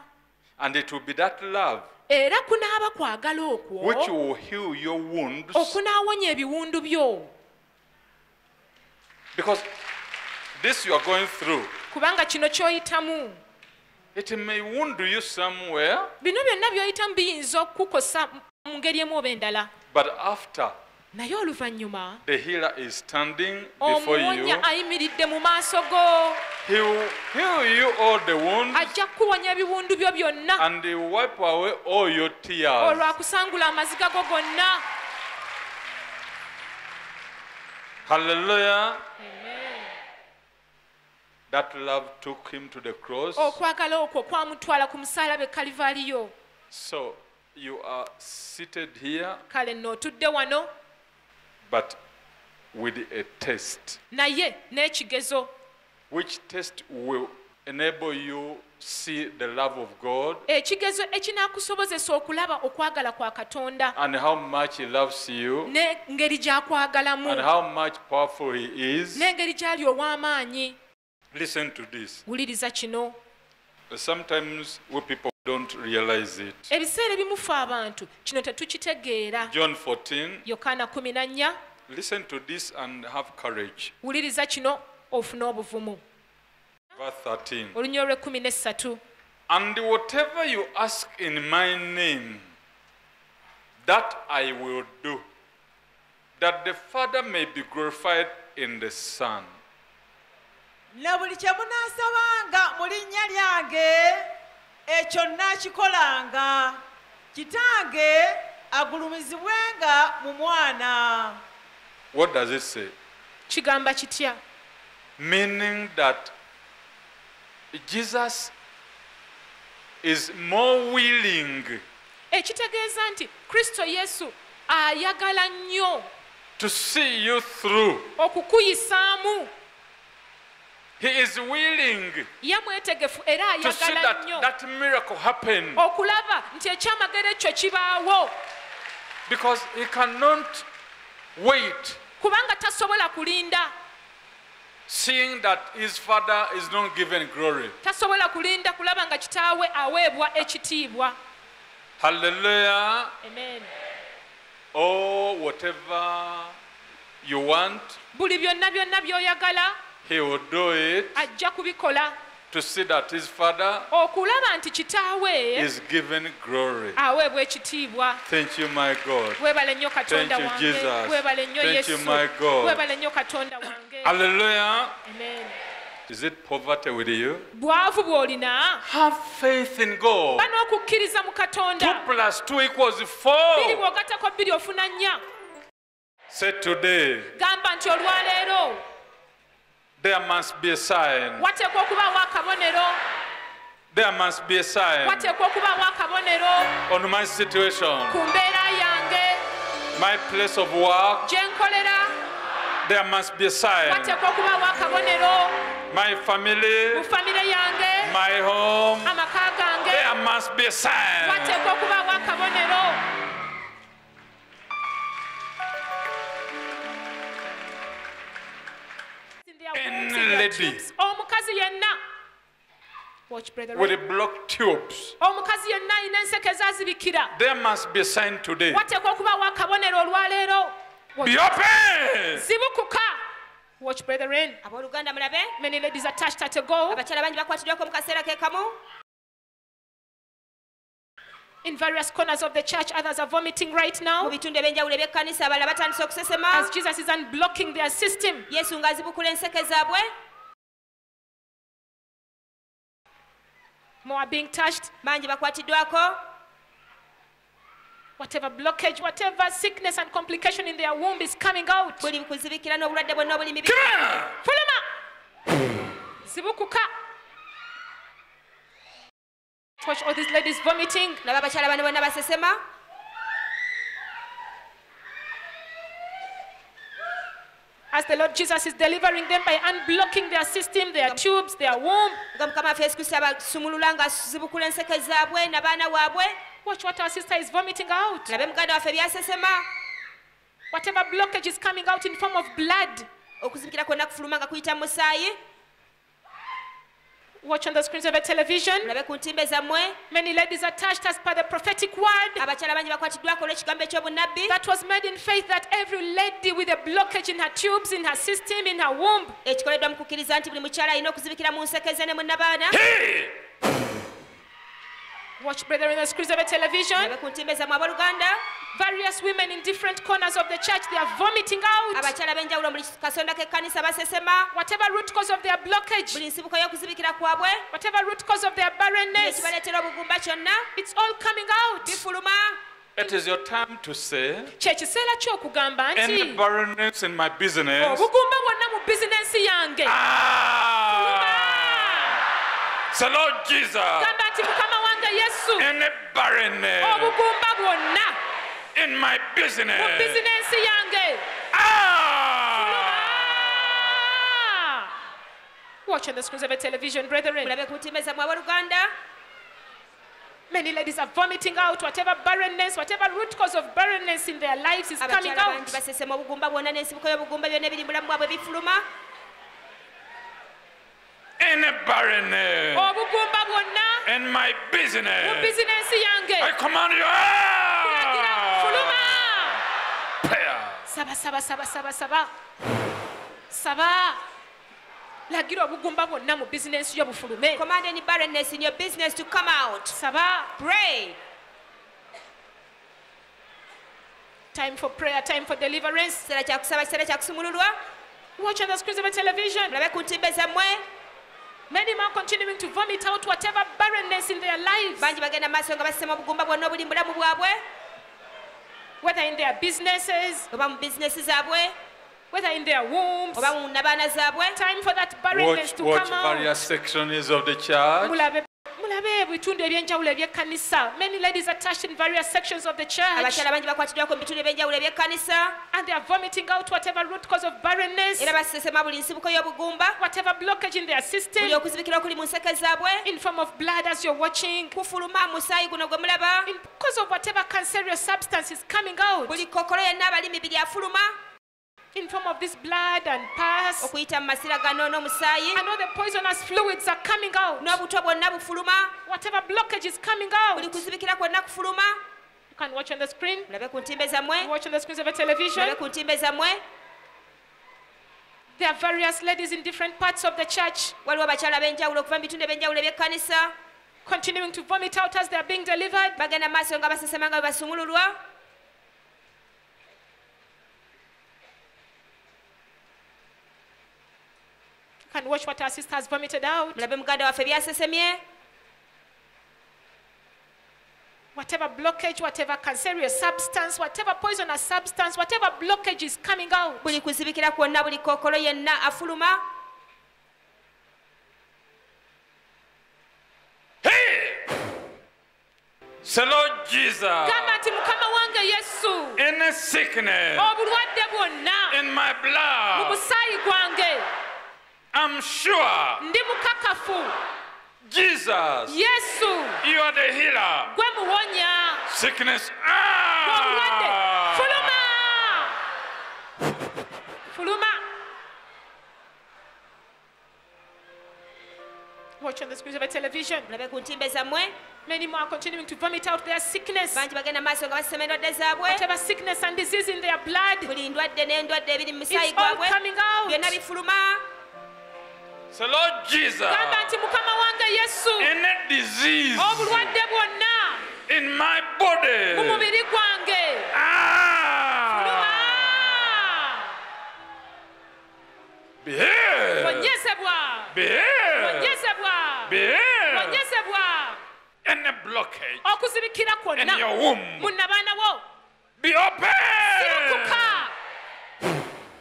And it will be that love era kunaaba kwagala which okwo will heal your wounds. okunaawonya ebiwundu byo. Because this you are going through, Kubanga kino ky'oyitamu, it may wound you somewhere, bino byonna by'oyitamu biyinza okukukosa mu ngeri emu oba endala. but after naye oluvannyuma the healer is standing before you. omuwonya ayimiridde mu maaso go. He will heal you all the wounds ajja kukuwonya ebiwundu byo byonna and he will wipe away all your tears. olwakusangula amaziga go gonna. Hallelujah. That love took him to the cross. okwagala okwo kwamutwala ku musaalaba e Kalivaliyo. So you are seated here, kale nno otudde wano but with a test. naye n'ekigezo Which test will enable you see the love of God ekigezo ekinaakusobozesa okulaba okwagala kwa Katonda and how much he loves you n'engeri gy'akwagalamu and how much powerful he is. n'engeri gy'ali ow'amaanyi. Listen to this. wuliriza kino. Sometimes we people don't realize it. ebiseera ebimufa abantu kino tetukitegeera. John 14. Yokaana 14. Listen to this and have courage. wuliriza kino ofune obuvumu. Verse 13. olunya olwe 13. And whatever you ask in my name, that I will do, that the Father may be glorified in the Son. na buli kye munaasabanga mu linnya lyange ekyo nnaakikolanga kitange agulumizibwenga mu mwana. What does it say? kigamba kitya? Meaning that Jesus is more willing ekitegeeza nti Kristo Yesu ayagala nnyo to see you through. okukuyisaamu. He is willing ye mwetegefu era to see ayagala that nnyo that miracle happen, okulaba nti ekyamagero ekyo kibaawo because he cannot wait kubanga tasobola kulinda. seeing that his Father is not given glory. tasobola kulinda kulaba nga kitaawe aweebwa ekitiibwa. Hallelujah. Amen. Oh, whatever you want, buli byonna byonna by'oyagala he will do it ajja kubikola to see that his Father okulaba nti kitaawe is given glory. aweebwa ekitiibwa. Thank you, my God. weebale nnyo Katonda Thank you, wange. Jesus. weebale nnyo Thank you, Yesu. my God. weebale nnyo Katonda wange. Hallelujah. Amen. Is it poverty with you? bwavu bw'olina Have faith in God. ba n'okukkiriza mu 2 Katonda. plus 2 equals biri 4. bw'ogattako 2 ofuna 4. Say today, gamba nti olwaleero there must be a sign. wateekwa okubaawo akabonero. There must be a sign wateekwa okubaawo akabonero on my situation, ku mbeera yange my place of work. gye nkolera. There must be a sign. wateekwa okubaawo akabonero My mu family, famire yange, my home. amaka gange. There must be a sign. wateekwa okubaawo akabonero. Any lady omukazi yenna watch brother with Ray. the blocked tubes. omukazi yenna alina enseke ezazibikira. There must be a sign today. wateekwa okubaawo akabonero olwaleero. Be open. zibukuka. Watch brother Rain. abooluganda mulabe Many ladies attached at a go abakyala bangi bakwatiddwako mu kaseera ke kamu in various corners of the church. Others are vomiting right mu now bitundu eby'enjawulo eby'ekkanisa abalala batandise okusesema as Jesus is unblocking their system. yesu ng'azibukula enseke zaabwe More are being touched. bangi bakwatiddwako Whatever blockage, whatever sickness and complication in their womb is coming out. buli kuzibikira n'obulwadde bwonna obulimi Fuluma! Zibukuka. Watch all these ladies vomiting. laba abakyala bano bonna basesema As the Lord Jesus is delivering them by unblocking their system, their tubes, their womb. nga mukama waffe yesu kristo abasumulula ng'azibukula enseke zaabwe n'abaana waabwe Watch what our sister is vomiting out. labe muganda waffe byasesema Whatever blockage is coming out in form of blood. okuzibikira kwonna kufuluma nga kuyita mu musaayi Watch on the screens of a television. labe ku ntimbe zammwe Many ladies are touched as per the prophetic word abakyala bangi bakwatiddwako olw'ekigambo eky'obunnabbi that was made in faith that every lady with a blockage in her tubes, in her system, in her womb, ekikoleddwa mu kukkiriza nti buli mukyala alina okuzibikira mu nseke ze ne munnabaana Watch, brethren, on the screens of a television. mulabe ku ntimbe zammwe abooluganda Various women in different corners of the church, they are vomiting out. abakyala b'enjawulo mu kasonda k'ekkanisa basesema Whatever root cause of their blockage, buli nsibuko y'okuzibikira kwabwe whatever root cause of their barrenness, ekibaleetera obugumba kyonna it's all coming out. bifuluma It is your time to say, Kye kiseera ky'okugamba any nti barrenness in my business, obugumba bwonna mu bizinensi yange. So Lord Jesus, Gamba nti Mukama wange Yesu, any barrenness obugumba bwonna in my mu business, bizinensi yange. Watch on the screens of a television, brethren. mulabe ku ntimbe zammwe abooluganda Many ladies are vomiting out whatever barrenness, whatever root cause of barrenness in their lives is coming abakyala bangi out. basesema obugumba bwonna n'ensibuko y'obugumba byonna ebiri mu bulamu bwabwe bifuluma any barrenness Obugumba bwonna in my mu business, bizinensi yange. I command you, Kiragira, fuluma. prayer. Saba, saba, saba, saba, saba. Saba. Lagira obugumba bwonna mu bizinensi yo bufulume. command any barrenness in your business to come out Saba. pray Time for prayer, time for deliverance. kiseera kyakusaba kiseera kyakusumululwa Watch on the screens of a television. mulabe ku ntimbe zammwe Many more continuing to vomit out whatever barrenness in their lives, bangi bagenda mu maaso nga basesema obugumba bwonna obuli mu bulamu bwabwe whether in their businesses, oba mu bizinesi zaabwe whether in their wombs. oba mu nabaana zaabwe Time for that barrenness to Watch come out. various sections of the church. Mulabe ebitundu ebyenjawulo eby'ekkanisa. Many ladies are touched in various sections of the church, abakyala bangi bakwatiddwako mu bitundu eby'enjawulo eby'ekkanisa and they are vomiting out whatever root cause of barrenness, era basesema buli nsibuko y'obugumba whatever blockage in their system, buli okuzibikira okuli mu nseke zaabwe in form of blood as you're watching, kufuluma musaayi guno gwe mulaba because of whatever cancerous substance is coming out, buli kokolo yenna abalimi biri afuluma in form of this blood and pus, okuyita mu masira gano n'omusaayi and all the poisonous fluids are coming out. n'obutwa bwonna bufuluma Whatever blockage is coming out. buli kuzibikira kwonna kufuluma You can watch on the screen. mulabe ku ntimbe zammwe Watch on the screens of a television. mulabe ku ntimbe zammwe There are various ladies in different parts of the church waliwo abakyala b'enjawulo okuva mu bitundu eby'enjawulo eby'ekkanisa continuing to vomit out as they are being delivered. bagenda mu maaso nga basesema nga bwe basumululwa You can watch what our sister has vomited out. mulabe muganda waffe byasesemye Whatever blockage, whatever cancerous substance, whatever poisonous substance, whatever blockage is coming out. buli kuzibikira kwonna buli kookolo yenna afuluma So Lord Jesus, Gamba nti Mukama wange Yesu, any sickness obulwadde bwonna in my mu blood, musaayi gwange, I'm sure, ndi mukakafu. Jesus, Yesu, you are the healer. gwe muwonya. Sickness, Obulwadde, fuluma. Fuluma. Watch on the screens of a television. mulabe ku ntimbe zammwe Many more are continuing to vomit out their sickness. bangi bagenda mu maaso nga basesema endwadde zaabwe Whatever sickness and disease in their blood, buli ndwadde n'endwadde ebiri mu musaayi it's all gwabwe coming out. byonna bifuluma so Lord Jesus, Gamba nti Mukama wange Yesu, any disease obulwadde bwonna in my mu body, mubiri gwange, be healed, wonyezebwa, be healed, wonyezebwa, be healed. wonyezebwa. Any blockage Okuzibikira in kwonna your womb, mu nabaana wo, be open. zibukuka,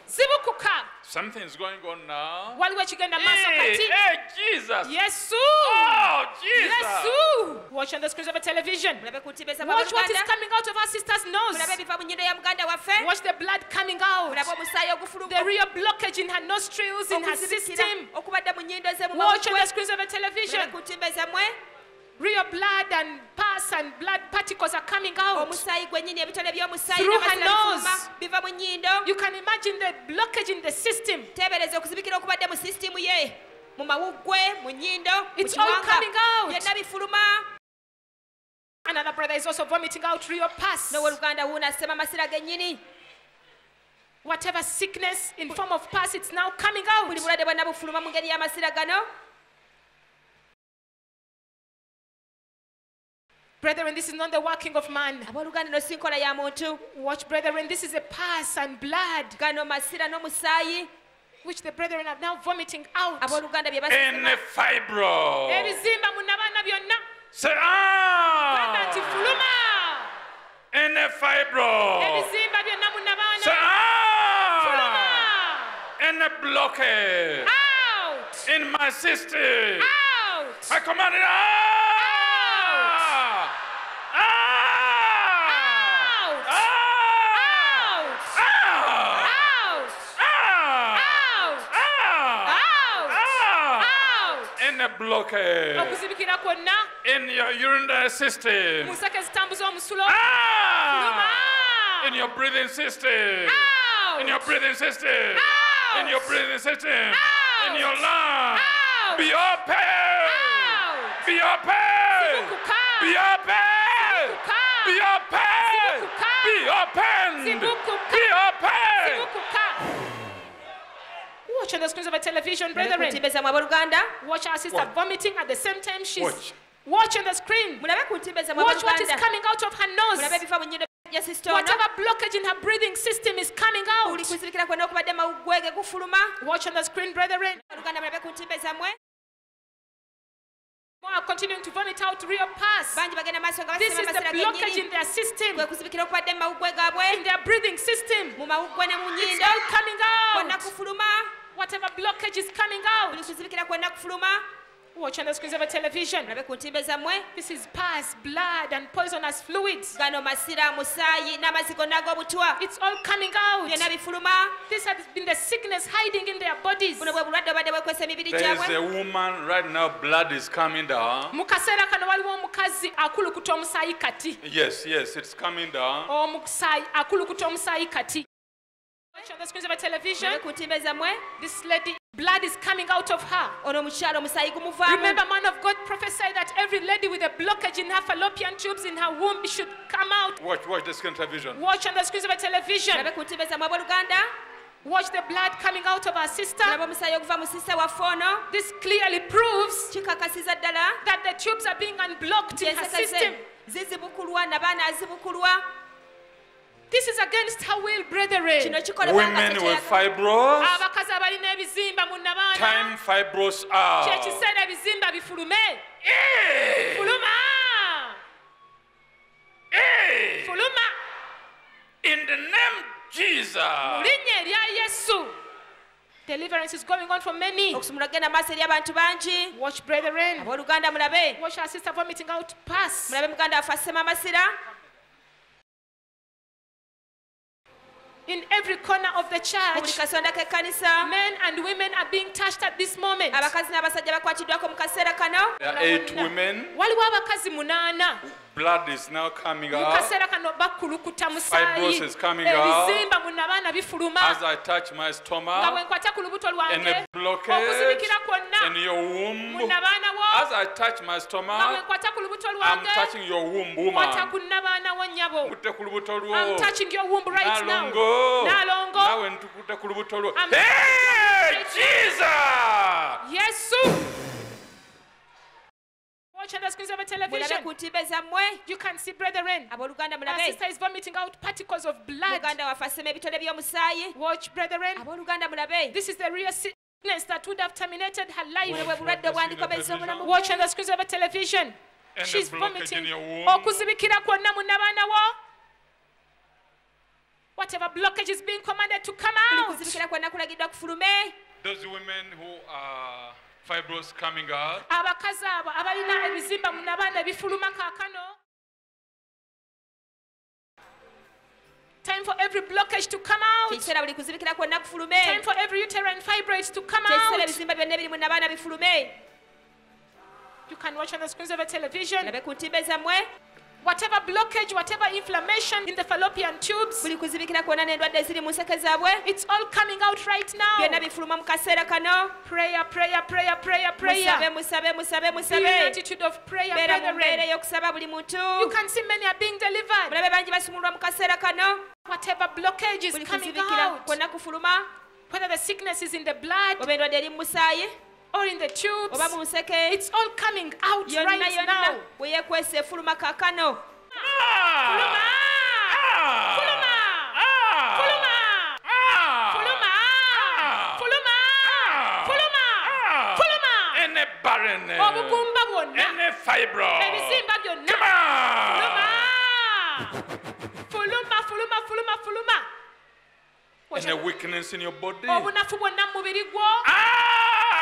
zibukuka. Something is going on now. Waliwo ekigenda mu maaso Hey, kati. hey, Jesus. Yesu, Oh, Jesus. Yesu. Watch on the screens of a television. mulabe ku ntimbe Watch what is zammwe coming out of our sister's nose. mulabe biva mu nnyindo ya muganda waffe Watch the blood coming out. mulabe omusaayi ogufuluma The real blockage in her nostrils, in her okuzibikira system. okubadde mu nnyindo ze mu Watch on mawuggwe the screens of a television. mulabe ku ntimbe zammwe Real blood and pus and blood particles are coming out. omusaayi gwennyini ebitone by'omusaayi Through her n'amasira bifuluma nose. biva mu nnyindo You can imagine the blockage in the system. teebereza okuzibikira okubadde mu sisitimu ye mu mawuggwe mu nnyindo mu It's all kiwanga coming out. byonna bifuluma Another brother is also vomiting out real pus. n'owooluganda wuuno asema amasira gennyini Whatever sickness in form of pus, it's now coming out. buli bulwadde bwonna bufuluma mu ngeri y'amasira gano Brethren, this is not the working of man. abooluganda no si nkola ya muntu. Watch, brethren, this is a pus and blood Gano masira n'omusaayi which the brethren are now vomiting out. abooluganda bye In a basema. fibro. Ebizimba mu nabaana byonna. Say, Gamba nti ah. fuluma. In a fibro. Ebizimba byonna mu Say, nabaana. ah. In a blockade. Out. In my system. Out. I command it out. Out. Out. Out. Out. Out. Out. In a blockade. Okuzibikira kwonna In your urinary system. mu nseke ezitambuza omusulo. Ah! Fuluma. In your breathing system. Out. In your breathing system. Out. In your breathing system. Out. In your lungs. Out. Be open. Out. Be open. Zibukuka. Be open. Zibukuka. Be open. Zibukuka. Be open. Zibukuka. Be open. Zibukuka. Watch on the screens of a television, Mulabe brethren. ku ntimbe zammwe abooluganda. Watch our sister What? vomiting at the same time she's. Watch. Watch on the screen. Mulabe ku ntimbe zammwe Watch what is abooluganda. coming out of her Mulabe nose. ebifa mu nnyindo ya sisita ono. Whatever blockage in her breathing system is coming out. Buli kuzibikira kwonna okubadde mawuggwege gufuluma. Watch on the screen, brethren. Abooluganda mulabe ku ntimbe zammwe. More are continuing to vomit out real pus. Bangi bagenda maaso nga This basima is the amasira blockage g'ennyini. in their system, Kwe kuzibikira okubadde mu mawuggwe gaabwe. in their breathing system. Mu mawuggwe ne mu It's nnyindo. all coming Kwonna out. kufuluma. Whatever blockage is coming Buli out. kuzibikira kwonna kufuluma. Watch on the screens of a television. Mulabe ku ntimbe zammwe. This is pus, blood, and poisonous fluids. Gano masira, musaayi n'amazzi gonna ag'obutwa. It's all coming out. Byonna bifuluma. This has been the sickness hiding in their bodies. Buno bwe bulwadde obadde bwekwesa emibiri There is gyabwe. a woman right now, blood is coming down. Mu kaseera kano waliwo omukazi akulukuta omusaayi kati. Yes, it's coming down. Omusaayi akulukuta omusaayi kati. Watch on the screens of a television. Mulabe ku ntimbe zammwe. This lady, blood is coming out of her. Ono omukyala omusaayi gumuvaamu. Remember, man of God prophesied that every lady with a blockage in her fallopian tubes in her womb should come out. Watch the screen television. Watch on the screens of a television. Mulabe ku ntimbe zammwe abooluganda. Watch the blood coming out of our sister. Mulabe omusaayi oguva mu sisita waffe ono. This clearly proves Kikakasiza ddala. that the tubes are being unblocked in her Enseke system. ze zizibukulwa nabaana azibukulwa. This is against her will, brethren. Kino kikolebwa nga Women with tekyayagala. fibros, Abakazi abalina ebizimba mu nabaana. time fibros out. Kyekiseera ebizimba bifulume. Hey! Fuluma! Hey! Fuluma! In the name Jesus. Mu linnya erya Yesu. Deliverance is going on for many. Okusumulula kugenda maaso eri abantu bangi. Watch, brethren. Abooluganda mulabe. Watch our sister vomiting out pus. Mulabe muganda waffe asema amasira. In every corner of the Mu buli church, kasonda k'ekkanisa. men and women are being touched at this moment. Abakazi n'abasajja bakwatiddwako mu kaseera kano. There are 8 women. Waliwo abakazi 8 Blood is now coming mu out. kaseera kano bakulukuta musaayi. Fibrosis is coming out. Ebizimba mu nabaana bifuluma. As I touch my Nga bwe stomach nkwata ku lubuto and lwange. a blockage Okuzibikira in kwonna your mu womb. nabaana As wo. I touch my Nga bwe stomach, nkwata ku lubuto I'm lwange. touching your womb, Nkwata woman. ku nabaana wo nnyabo. Kutte ku lubuto I'm lwo. touching your womb right now. Nalongo. Nalongo. Nawe ntukutte ku lubuto lwo. I'm- Hey, Jesus! Yesu. Watch on the screens of a Mulabe television. ku ntimbe zammwe. You can see, brethren. Abooluganda Our mulabe. sister is vomiting out particles of blood. Muganda waffe asema ebitone by'omusaayi. Watch, brethren. Abooluganda mulabe. This is the real sickness that would have terminated her Buno life. bwe bulwadde bwandikomeza obulamu. Watch on the screens of a television. And She's the blockage vomiting. in your womb. Okuzibikira kwonna mu nabaana wo. Whatever blockage is being commanded to come Buli out. kuzibikira kwonna kulagiddwa kufulume. Those women who are fibros coming out, Abakazi abo abalina ebizimba mu nabaana bifuluma kaakano. Time for every blockage to come out. Kyekiseera buli kuzibikira kwonna Time kufulume. for every uterine fibroids to come Kyekiseera out. ebizimba byonna ebiri mu nabaana bifulume. You can watch on the screens of a television. Mulabe ku ntimbe zammwe. Whatever blockage, whatever inflammation in the fallopian tubes, Buli kuzibikira kwonna n'endwadde eziri mu nseke zaabwe. it's all coming out right now. Byonna bifuluma mu kaseera kano. Prayer, prayer, prayer, prayer, Musabe, prayer. musabe, musabe, Be in musabe. attitude of prayer, Beera mu mbeera brethren. ey'okusaba buli muntu. You can see many are being delivered. Mulabe bangi basumululwa mu kaseera kano. Whatever blockage is Buli coming kuzibikira out, kwonna kufuluma. whether the sickness is in the blood, Oba endwadde eri mu musaayi. or in the tubes, oba mu nseke it's all coming out yonna right yonna now. bwe yeekwesa efuluma kaakano. Fuluma! Fuluma! Fuluma! Fuluma! Fuluma! Fuluma! Fuluma! Any barrenness, Obugumba bwonna, any fibroid, ebizimba byonna. come on. Fuluma! Fuluma! Fuluma! Fuluma! Any weakness in your body. Obunafu bwonna mu mubiri gwo.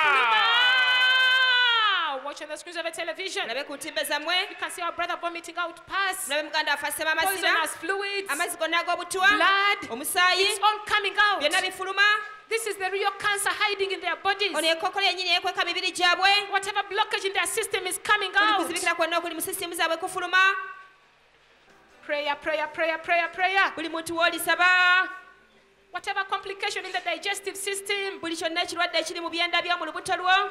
Fuluma! Watch on the screens of a television. Mulabe ku ntimbe zammwe. You can see our brother vomiting out pus, Mulabe muganda waffe asema amasira. poisonous fluids, Amazzi gonna ag'obutwa. blood. Omusaayi. It's all coming out. Byonna bifuluma. This is the real cancer hiding in their bodies. Ono ekkokkolo yennyini yeekweka mibiri gyabwe. Whatever blockage in their system is coming Buli out. kuzibikira kwonna okuli mu sisitimu zaabwe kufuluma. Prayer, prayer, prayer, prayer, prayer. Buli muntu w'olisaba. Whatever complication in the digestive system, Buli kyonna ekirwadde ekiri mu byenda by'omu lubuto lwo.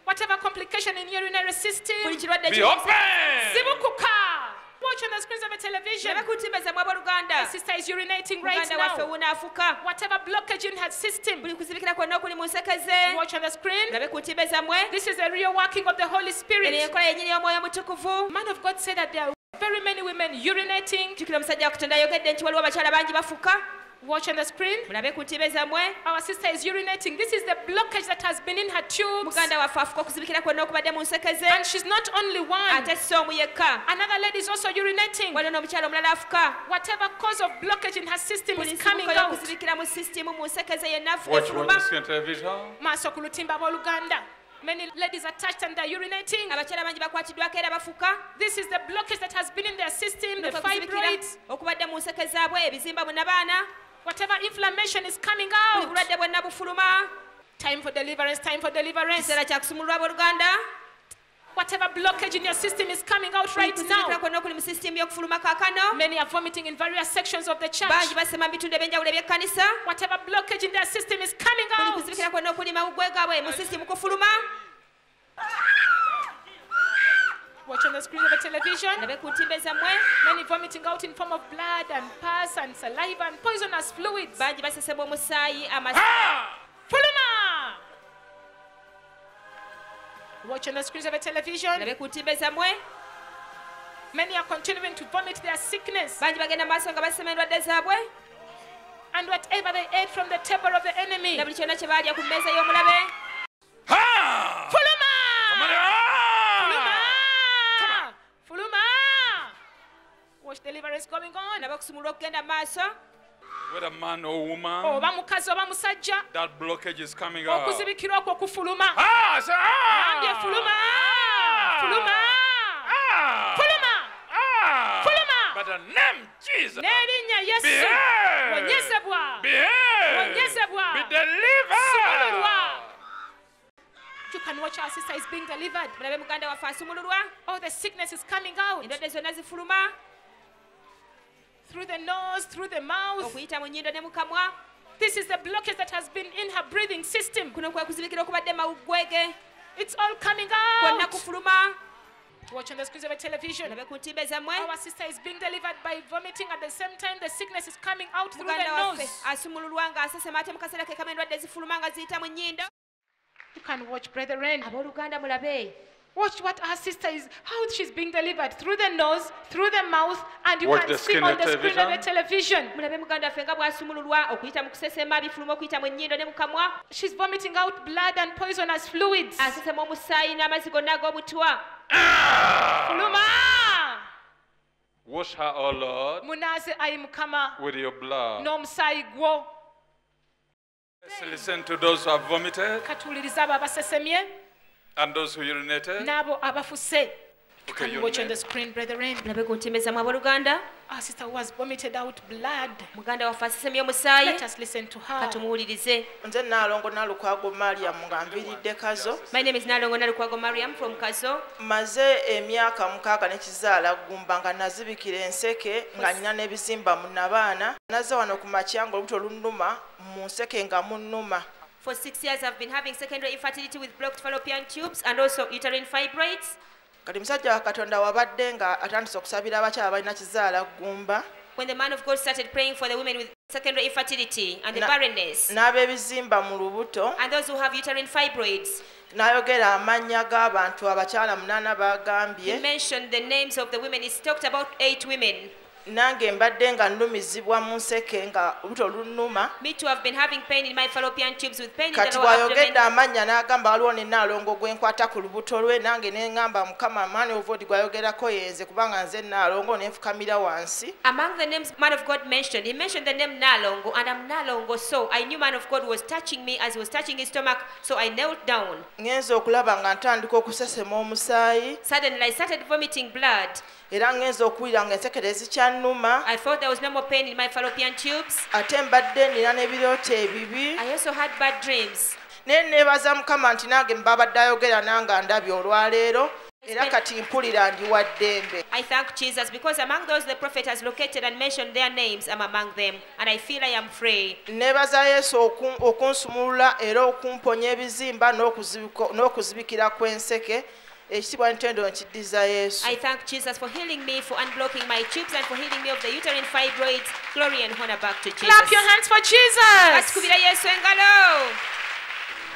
whatever complication in urinary system, Buli kirwadde Be ekiri open. zibukuka. Watch on the screens of a television. Mulabe ku ntimbe zammwe My abooluganda. sister is urinating right Muganda waffe now. wuunaafuka. Whatever blockage in her system, Buli kuzibikira kwonna okuli mu nseke ze. watch on the screen. Mulabe ku ntimbe zammwe. This is the real working of the Holy Eno Spirit. y'enkola yennyini y'omwoyo omutukuvu. Man of God said that there are very many women urinating. jjukira omusajja wa katonda ayogedde nti waliwo abakyala bangi bafuka. Watch on the screen. Mulabe ku ntimbe zammwe. Our sister is urinating. This is the blockage that has been in her tubes. Muganda waffe afuka okuzibikira kwonna okubadde mu nseke ze. And she's not only one. Ate si omu yekka. Another lady is also urinating. Waliwo n'omukyala omulala afuka. Whatever cause of blockage in her system Buli is coming nsibuko out. y'okuzibikira mu sisitimu mu nseke ze yenna Watch on the efuluma. screen television. Maaso ku lutimba abooluganda. Many ladies are touched and they're urinating. Abakyala bangi bakwatiddwako era bafuka. This is the blockage that has been in their system, the Kuno kwe kuzibikira fibroids, okubadde mu nseke zaabwe ebizimba bonna baana. whatever inflammation is coming Buli out. bulwadde bwonna bufuluma. Time for deliverance, time for deliverance. Kiseera kya kusumululwa abooluganda. Whatever blockage in your system is coming out Buli right kuzibikira now. kwonna okuli mu sisitimu y'okufuluma kaakano. Many are vomiting in various sections of the church. Bangi basema mu bitundu eby'enjawulo eby'ekkanisa. Whatever blockage in their system is coming Buli out. kuzibikira kwonna okuli mawuggwe gaabwe mu sisitimu kufuluma. Watch on the screen of a television. Mulabe ku ntimbe zammwe. Many vomiting out in form of blood and pus and saliva and poisonous fluids. Bangi basesebwa omusaayi, amazzi. Fuluma! Watch on the screens of a television. Mulabe ku ntimbe zammwe. Many are continuing to vomit their sickness Bangi bagenda maaso nga basema endwadde zaabwe. and whatever they ate from the table of the enemy. Na buli kyonna kye baalya ku mmeeza y'omulabe. Ha! Fuluma! Somebody, ah! Fuluma! Watch deliverance going on. Naba okusumulwa okugenda mu maaso. Whether man or woman, Oba mukazi oba musajja, that blockage is coming out. okuzibikirwa okwo kufuluma. Ah! Say, Ambye ah! fuluma! Fuluma! Ah! Fuluma! Ah! Fuluma! By the name Jesus. N'erinnya Yesu. Behave. Wonyezebwa. Behave. Wonyezebwa. Be delivered. Sumululwa. You can watch our sister is being delivered. Mulabe muganda waffe asumululwa. Oh, the sickness is coming out Endwadde zonna zifuluma. through the nose, through the mouth. Okuyita mu nnyindo ne mu kamwa. This is the blockage that has been in her breathing system. Kuno kwe kuzibikira okubadde mawuggwe ge. It's all coming Kwonna out. kufuluma. Watch on the screens of a television. Mulabe ku ntimbe zammwe. Our sister is being delivered by vomiting at the same time. The sickness is coming out through Muganda the waffe nose. asumululwa ng'asesema ate mu kaseera ke kamu endwadde zifuluma nga ziyita mu nnyindo. You can watch, brethren. Abooluganda mulabe. Watch what our sister is, how she's being delivered through the nose, through the mouth, and you Watch can the see screen on of the screen of a television. television. Mulabe muganda waffe nga bw'asumululwa okuyita mu kusesema bifuluma okuyita mu nnyindo ne mu kamwa. She's vomiting out blood and poisonous fluids. Asesema omusaayi n'amazzi gonna ag'obutwa. Fuluma! Wash her, O Lord, Munaze ayi Mukama with your blood. n'omusaayi gwo. Let's listen to those who have vomited Katuwuliriza abo abasesemye and those who urinated. n'abo abafuse. You Okay, can your watch on name. the screen, brethren. Mulabe ku ntimbe zammwe abooluganda. Our sister who has vomited out blood. Muganda waffe asesemye omusaayi. Let us listen to her. Katumuwulirize. nze naalongo nalukwago mariamu nga nviiridde kazo My name is Nalongo Nalukwago Mariam from Kazo. maze emyaka 6 nekizaala gumba nga nazibikira enseke nga nina n'ebizimba mu nabaana naze wano ku makya nga olubuto lunnuma mu nseke nga munnuma For 6 years I've been having secondary infertility with blocked fallopian tubes and also uterine fibroids. kati musajja wa katonda wabadde nga atandise okusabira abakyala balina kizaala gumba When the man of God started praying for the women with secondary infertility and the barrenness, n'ab'ebizimba mu lubuto, and those who have uterine fibroids. n'ayogera amannya g'abantu abakyala 8 He bagambye. mentioned the names of the women. He talked about 8 women. Nange mbadde nga nnumizibwa mu nseke nga olubuto lunnuma. Me too have been having pain in my fallopian tubes with pain in the Kati lower bw'ayogedde abdomen. amannya n'agamba waliwo ne Naalongo gwe nkwata ku lubuto lwe, nange ne ŋŋamba Mukama man of God gw'ayogerako yenze kubanga nze Naalongo ne nfukamira wansi. Among the names man of God mentioned, he mentioned the name Nalongo, and I'm Nalongo, so I knew man of God was touching me as he was touching his stomach, so I knelt down. Ngenze okulaba nga ntandika okusesema omusaayi, Suddenly I started vomiting blood. era ngenze okuwulira ng'ensekere zikyannuma, I felt there was no more pain in my fallopian tubes. ate mbadde nina n'ebirooto ebibi. I also had bad dreams. Ne neebaza Mukama nti nange mbabadde ayogera nange ndabye olwaleero, era kati mpulira ndi wa ddembe. I thank Jesus because among those the prophet has located and mentioned their names, I'm among them, and I feel I am free. Neebaza Yesu okunsumulula era okumponya ebizimba n'okuzibikira kw'enseke. Ekitibwa ntendo nkiddiza Yesu. I thank Jesus for healing me, for unblocking my tubes, and for healing me of the uterine fibroids. Glory and honor back to Jesus. Clap your hands for Jesus. Katukubira Yesu engalo.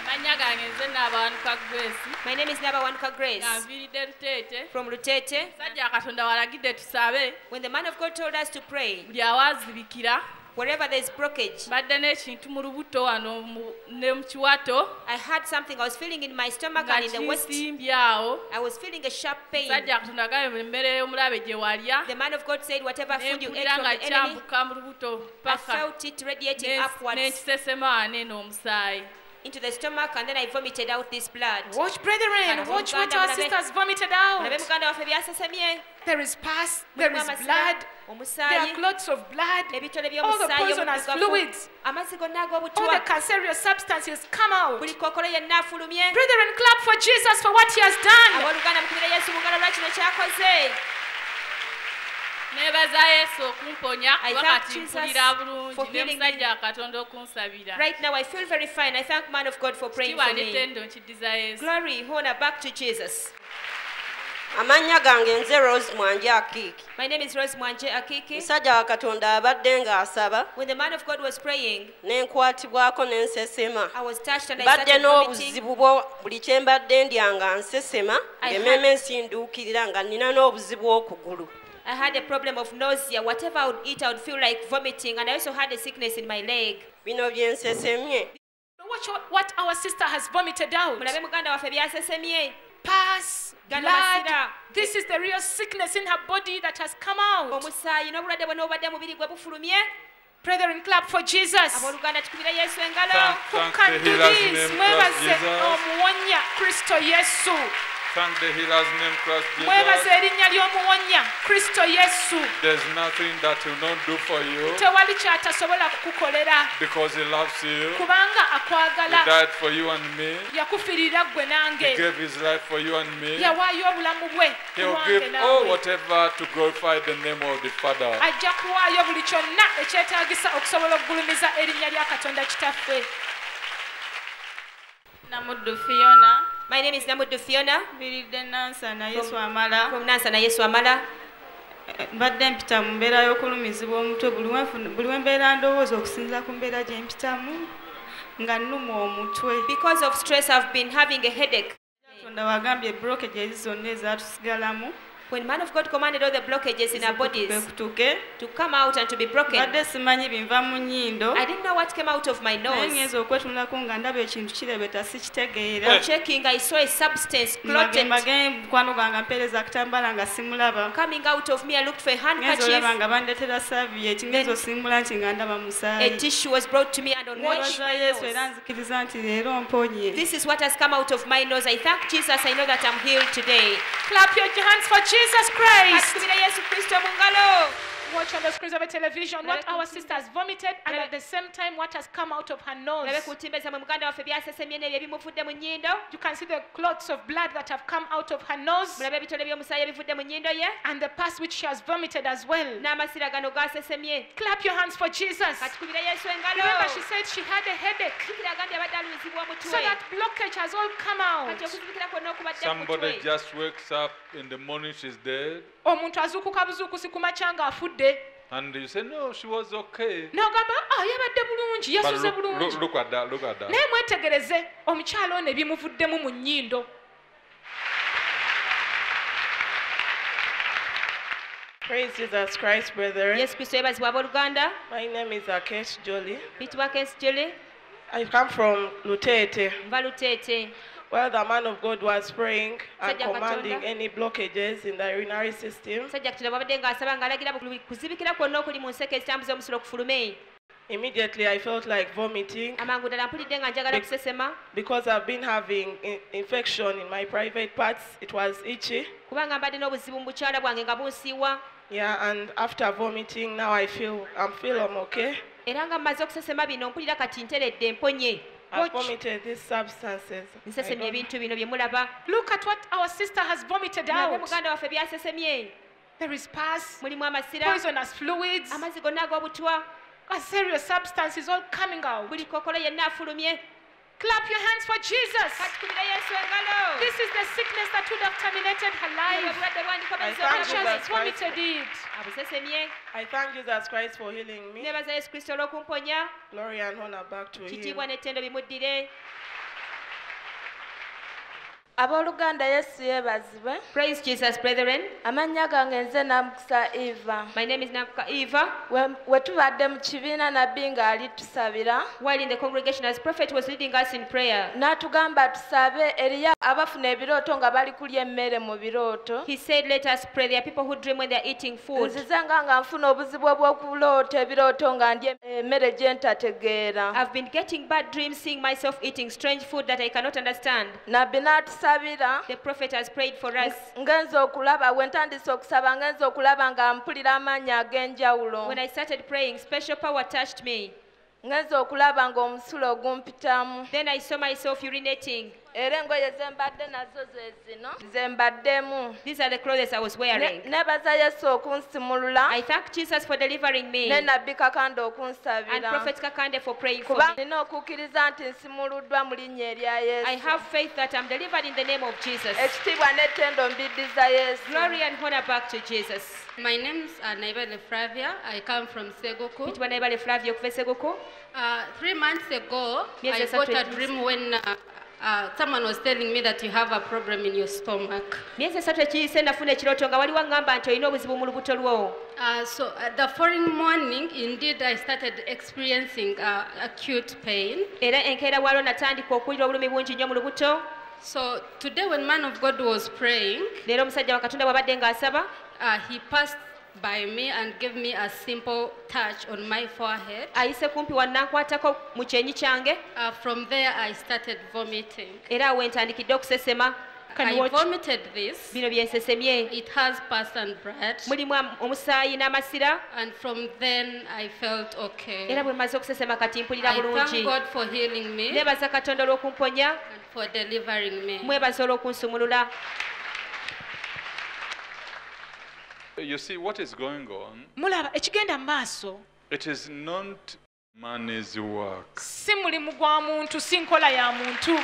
Amanya gange nze Nnabawanuka Grace. My name is Nabawanuka Grace Nviiridde Lutete. from Lutete. Sajja Katonda walagidde tusabe When the man of God told us to pray, buli awazibikira wherever there is blockage, badde n'ekintu mu lubuto wano ne mu kiwato I had something I was feeling in my stomach nga and in the waist. kinsimbye awo. I was feeling a sharp pain. Sajja Katonda agambye emmere y'omulabe gye walya The man of God said, whatever food you ate nempulira from nga the enemy, kyambuka mu lubuto I paka felt it radiating upwards n'ekisesema wane n'omusaayi. into the stomach, and then I vomited out this blood. Watch, brethren. Watch what our sisters vomited out. Mulabe muganda waffe byasesemye. There is pus, there is Mulimu blood, amasira, there are omusaayi, clots of blood, ebitole all the by'omusaayi poisonous omuddugavu, fluids, amazzi gonna all the ag'obutwa, cancerous substances come out. buli kookolo yenna afulumye. Brethren, clap for Jesus for what he has done. Abooluganda mukubire Yesu mu ngalo lwa kino ky'akoze. Neebaza Yesu okumponya I kuba thank kati Jesus mpulira for bulungi ne healing musajja Katonda okunsabira. Right now I feel very fine. I thank man of God for praying Kitiibwa for me. n'ettendo nkiddiza Yesu. Glory, honor back to Jesus. Amannya gange nze Rose Mwanje Akiki. My name is Rose Mwanje Akiki. Musajja wa Katonda abadde ng'asaba When the man of God was praying, ne nkwatibwako ne nsesema. I was touched and I Mbadde started vomiting. n'obuzibu bwo buli kye mbadde ndya nga nsesema, I emmeeme nsinduukirira nga nina n'obuzibu okugulu. I had a problem of nausea. Whatever I would eat, I would feel like vomiting, and I also had a sickness in my leg. Bino bye nsesemye. Watch what our sister has vomited out. Mulabe muganda waffe byasesemye. Pus, Ganda blood. masira. This is the real sickness in her body that has come out. Omusaayi n'obulwadde bwonna obubadde mubiri gwe bufulumye. Brethren, clap for Jesus. Abooluganda tukubira Yesu engalo. Who Thank can the do healer's this? name, Mwebaze Christ Jesus. omuwonya Kristo Yesu. Thank the healer's name, Christ Mwebaze Jesus. erinnya ly'omuwonya Kristo Yesu. There's nothing that he will not do for you Tewali ky'atasobola kukukolera because he loves you. kubanga He akwagala. died for you and me. Yakufirira gwe He nange. gave his life for you and me. Yawaayo obulamu bwe He will kulwange give all naawe. whatever to glorify the name of the Father. Ajja kuwaayo buli kyonna ekyetaagisa okusobola okugulumiza erinnya lya Katonda Kitaffe. Namuddu Fiona. My name is Namuddu Fiona Mbiridde Nansana Yesu amala. from Nansana Yesu Amala. Mbadde mpita mu mbeera y'okulumizibwa omutwe buli we mbeera ndowooza okusinziira ku mbeera gye mpitamu nga nnuma omutwe. Because of stress, I've been having a headache. Katonda wagambye blockage ezi zonna ezaatusigalamu When man of God commanded all the blockages in our bodies kutuke. to come out and to be broken, Mbadde simanyi binva mu nnyindo. I didn't know what came out of my Naye nose. ngenza okwetunulako nga ndaba ekintu kirebeta sikitegeera. Checking, I saw a substance clotted Magembage mukwano gwange mpeereza akatambala nga simulaba. coming out of me. I looked for a Ngenza olaba handkerchief. nga bandeetera savieti ngenza osimbula nti nga ndaba A musaayi. tissue was brought to me, and on watch Neebaza my Yesu era nose. nzikiriza nti leero mponye. This is what has come out of my nose. I thank Jesus. I know that I'm healed today. Clap your hands for Jesus Christ. Atukubira Yesu Kristo mu ngalo. Watch on the screens of a television what our sister has vomited and at the same time what has come out of her nose. Mulabe ku ntimbe zammwe muganda waffe byasesemye n'ebyo ebimuvudde mu nnyindo. You can see the clots of blood that have come out of her nose Mulabe ebitole by'omusaayi ebivudde mu nnyindo ye and the pus which she has vomited as well. n'amasira gano gasesemye. Clap your hands for Jesus. Katukubira Yesu engalo. Remember, she said she had a headache. Jjukira agambye abadde alumizibwa So omutwe. that blockage has all come out. Kati okuzibikira kwonna okubadde ku Somebody mutwe. just wakes up in the morning, she's dead. Omuntu azuukuka buzuukusi ku makya ng'afudde. And you say, no, she was okay. n'ogamba yabadde bulungi But yasuze bulungi look at that, look at that. naye mwetegereze omukyalo ono ebimuvuddemu mu nnyindo. Praise Jesus Christ, brethren. Yesu Kristo yebazibwa abooluganda. My name is Akesh Jolie. Bitibwa Kesi Jole. I come from Lutete. Nva Luteete. Well, the man of God was praying and Sajja commanding Katonda. any blockages in the urinary system. Sajja Katonda bw'abadde ng'asaba ng'alagira buli kuzibikira kwonna okuli mu nseke ezitambuza omusolo okufulume. Immediately, I felt like vomiting Amangu ddala mpulidde nga njagala kusesema because I've been having infection in my private parts. It was itchy. kubanga mbadde n'obuzibu mu bukyala bwange nga bunsiiwa. Yeah, and after vomiting, now I feel I'm okay. Era nga mmaze okusesema bino mpulira kati nteredde mponye. I vomited these substances. I Nsesemye don't- ebintu bino bye mulaba. Look at what our sister has vomited Nabe out. muganda waffe byasesemye. There is pus, Mulimu amasira, poisonous fluids, amazzi gonna ag'obutwa, a serious substance is all coming out. buli kokola yenna afulumye. Clap your hands for Jesus. Kati kubira Yesu engalo. This is the sickness that would have terminated her Obwo life. obulwadde bwandikomeza I And she thank obulamu. has vomited it. Abusesemye. I thank Jesus Christ for healing me. Nebaza Yesu Kristo olw'okumponya. Glory and honor back to Kitiibwa Him. n'ettendo bimuddire. Abooluganda Yesu yeebazibwe. Praise Jesus, brethren. Amannya gange nze Namukusa Eva. My name is Namuka Eva. We tubadde mu kibiina nabbi ng'ali tusabira, While in the congregation, as prophet was leading us in prayer, n'atugamba tusabe eriyo abafuna ebirooto nga bali kulya emmere mu birooto. he said, let us pray. There are people who dream when they are eating food. Nzize nga nfuna obuzibu obw'okuloota ebirooto nga ndya emmere gye ntategeera. I've been getting bad dreams, seeing myself eating strange food that I cannot understand. Nabbi n'atusabira The prophet has prayed for us. ngenza okulaba we ntandise okusaba ngenza okulaba nga mpulira amaanyi ag'enjawulo. When I started praying, special power touched me. Ngenza okulaba ng'omusulo gumpitamu. Then I saw myself urinating. Era engoye ze mbadde nazo ze zino ze mbaddemu. These are the clothes I was wearing. Nebaza Yesu okunsimulula I thank Jesus for delivering me, ne and Nabbi Kakande okunsabira. Prophet Kakande for praying for Kuba me. nina okukkiriza nti nsimuluddwa mu linnya erya Yesu. I have faith that I'm delivered in the name of Jesus. Ekitiibwa n'ettendo mbiddiza Yesu. Glory and honor back to Jesus. My name's Naibale Flavia. I come from Seguku. Bitibwa Naibale Flavia okuva e Seguku. 3 months ago, Yes, I yes, got a actually. dream when someone was telling me that you have a problem in your stomach. Myezi esatu ekiyise nafuna ekirooto nga waliwo ngamba nti olina obuzibu mu lubuto lwo. So the following morning, indeed, I started experiencing acute pain. Era enkeera bwalwo natandika okuwulira obulumi bungi nnyo mu lubuto. So today when man of God was praying, Leero omusajja wa Katonda bw'abadde ng'asaba, he passed by me and gave me a simple touch on my forehead. ayise kumpi wannankwatako mu kyenyi kyange. From there, I started vomiting. Era awo ntandikidde okusesema. I vomited this. Bino bye nsesemye. It has pus and blood. Mulimu omusaayi n'amasira. And from then, I felt okay. Era bwe mmaze okusesema kati mpulira I thank bulungi. God for healing me Neebaza Katonda olw'okumponya. and for delivering me. Mwebaza olw'okunsumulula. You see, what is going on, Mulaba ekigenda mu maaso it is not man's work. si mulimu gwa muntu si nkola ya muntu,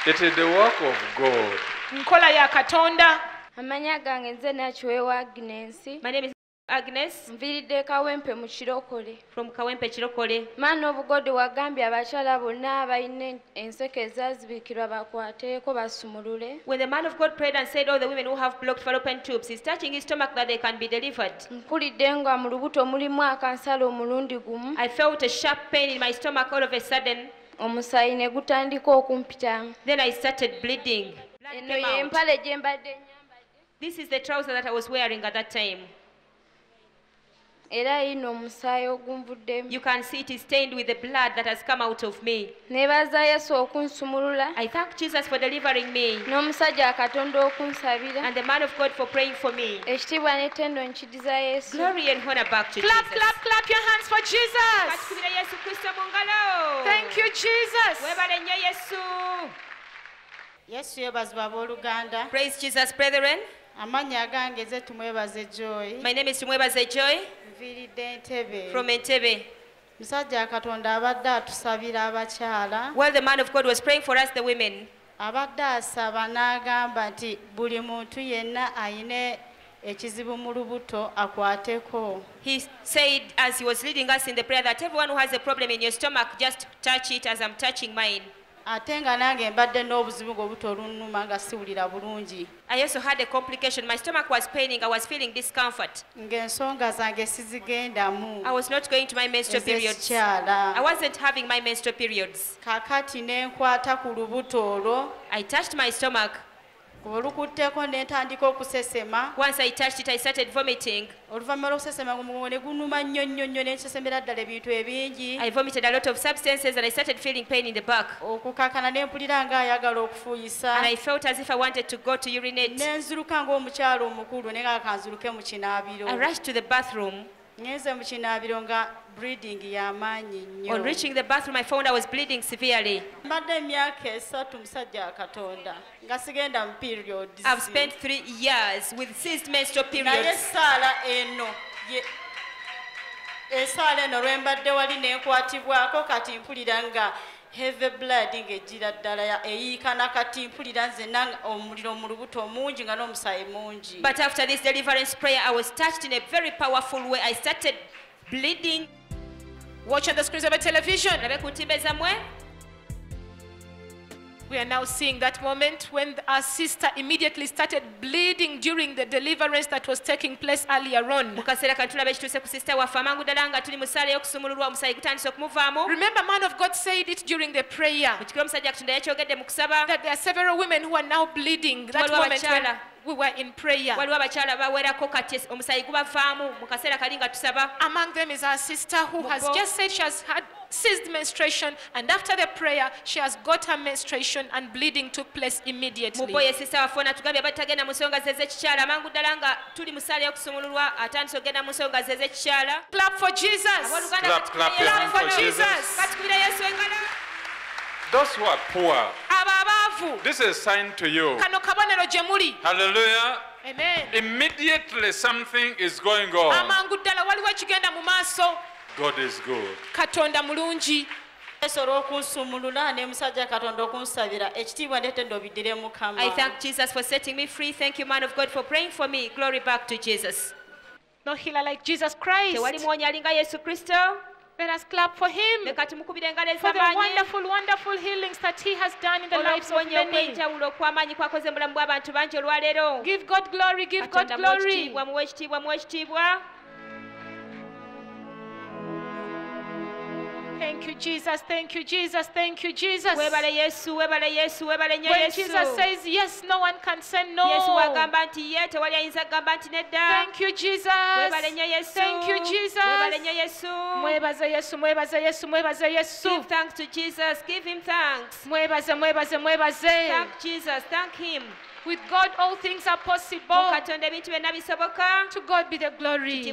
It is the work of God. nkola ya Katonda. Amannya gange nze Nakiweewa Agnes. My name is Agnes Nviiridde Kawempe mu Kirokole. from Kawempe Kirokole. Man of God wagambye abakyala bonna abalina enseke ezaazibikirwa bakwateeko basumulule. When the man of God prayed and said, all the women who have blocked fallopian tubes, he's touching his stomach that they can be delivered. Mpulidde nga mu lubuto mulimu akansala omulundi gumu. I felt a sharp pain in my stomach all of a sudden. Omusaayi ne gutandika okumpita. Then I started bleeding. Blood Eno came out. y'empale gye mbadde nyambadde. This is the trouser that I was wearing at that time. Era yino omusaayi ogunvuddemu. You can see it is stained with the blood that has come out of me. Neebaza Yesu okunsumulula. I thank Jesus for delivering me N'omusajja Katonda okunsabira. and the man of God for praying for me. Ekitiibwa n'ettendo nkiddiza Yesu. Glory and honor back to Clap, Jesus. clap, clap your hands for Jesus. Katukubira Yesu Kristo mu ngalo. Thank you, Jesus. Weebale nnyo Yesu. Yesu yeebazibwa abooluganda. Praise Jesus, brethren. Amannya agange ze tumwebaze Joy. My name is Tumwebaze Joy Nviiridde Entebbe. from Entebbe. Musajja Katonda abadde atusabira abakyala. While the man of God was praying for us, the women, Abadde asaba n'agamba nti buli muntu yenna ayine ekizibu mu lubuto akwateko. He said as he was leading us in the prayer that everyone who has a problem in your stomach, just touch it as I'm touching mine. Ate nga nange mbadde n'obuzibu ng'obuto olunnuma nga siwulira bulungi. I also had a complication. My stomach was paining. I was feeling discomfort. Ng'ensonga zange sizigendamu. I was not going to my menstrual periods. I wasn't having my menstrual periods. Kakati ne nkwata ku lubuto olwo. I touched my stomach. Olukutteko ne ntandika okusesema. Once I touched it, I started vomiting. Oluvannyuma lw'okusesema ne gunuma nnyo nnyo nnyo ne nsesemera ddala ebintu ebingi. I vomited a lot of substances and I started feeling pain in the back. Okukankana ne mpulira ng'ayagala okufuuyisa. And I felt as if I wanted to go to urinate. Ne nziruka ng'omukyala omukulu ne nga kanziruke mu kinaabiro. I rushed to the bathroom. Ngenze mu kinaabiro nga bleeding y'amaanyi nnyo. On reaching the bathroom, I found I was bleeding severely. Mbadde emyaka 3 musajja wa Katonda nga sigenda mu periods. I've spent 3 years with ceased menstrual Naye periods. essaala eno esaala eno lwe mbadde wali n'enkwatibwako kati mpulira nga heavy blood ng'ejjira ddala eyiikana kati mpulira nzenna omuliro mu lubuto mungi nga n'omusaayi mungi. But after this deliverance prayer, I was touched in a very powerful way. I started bleeding. Watch on the screens of a television. We are now seeing that moment when our sister immediately started bleeding during the deliverance that was taking place earlier on. Remember, man of God said it during the prayer that there are several women who are now bleeding. That moment when we were in prayer. Among them is our sister who has just said she has had ceased menstruation, and after the prayer she has got her menstruation and bleeding took place immediately. Clap for Jesus. Clap for Jesus. Those who are poor, this is a sign to you. Hallelujah. Amen. Immediately something is going on. God is good. Katonda mulungi. Olw'okunsumulula ne musajja Katonda okunsabira ekitiibwa ndetenda obiddire Mukama. I thank Jesus for setting me free. Thank you, man of God, for praying for me. Glory back to Jesus. No healer like Jesus Christ. Let us clap for him for the wonderful, wonderful healings that he has done in the lives of many. Give God glory, give God glory. Thank you, Jesus. Thank you, Jesus. Thank you, Jesus. When Jesus says yes, no one can say no. Thank you, Jesus. Thank you, Jesus. Give thanks to Jesus. Give him thanks. Thank Jesus. Thank him. With God, all things are possible. To God be the glory.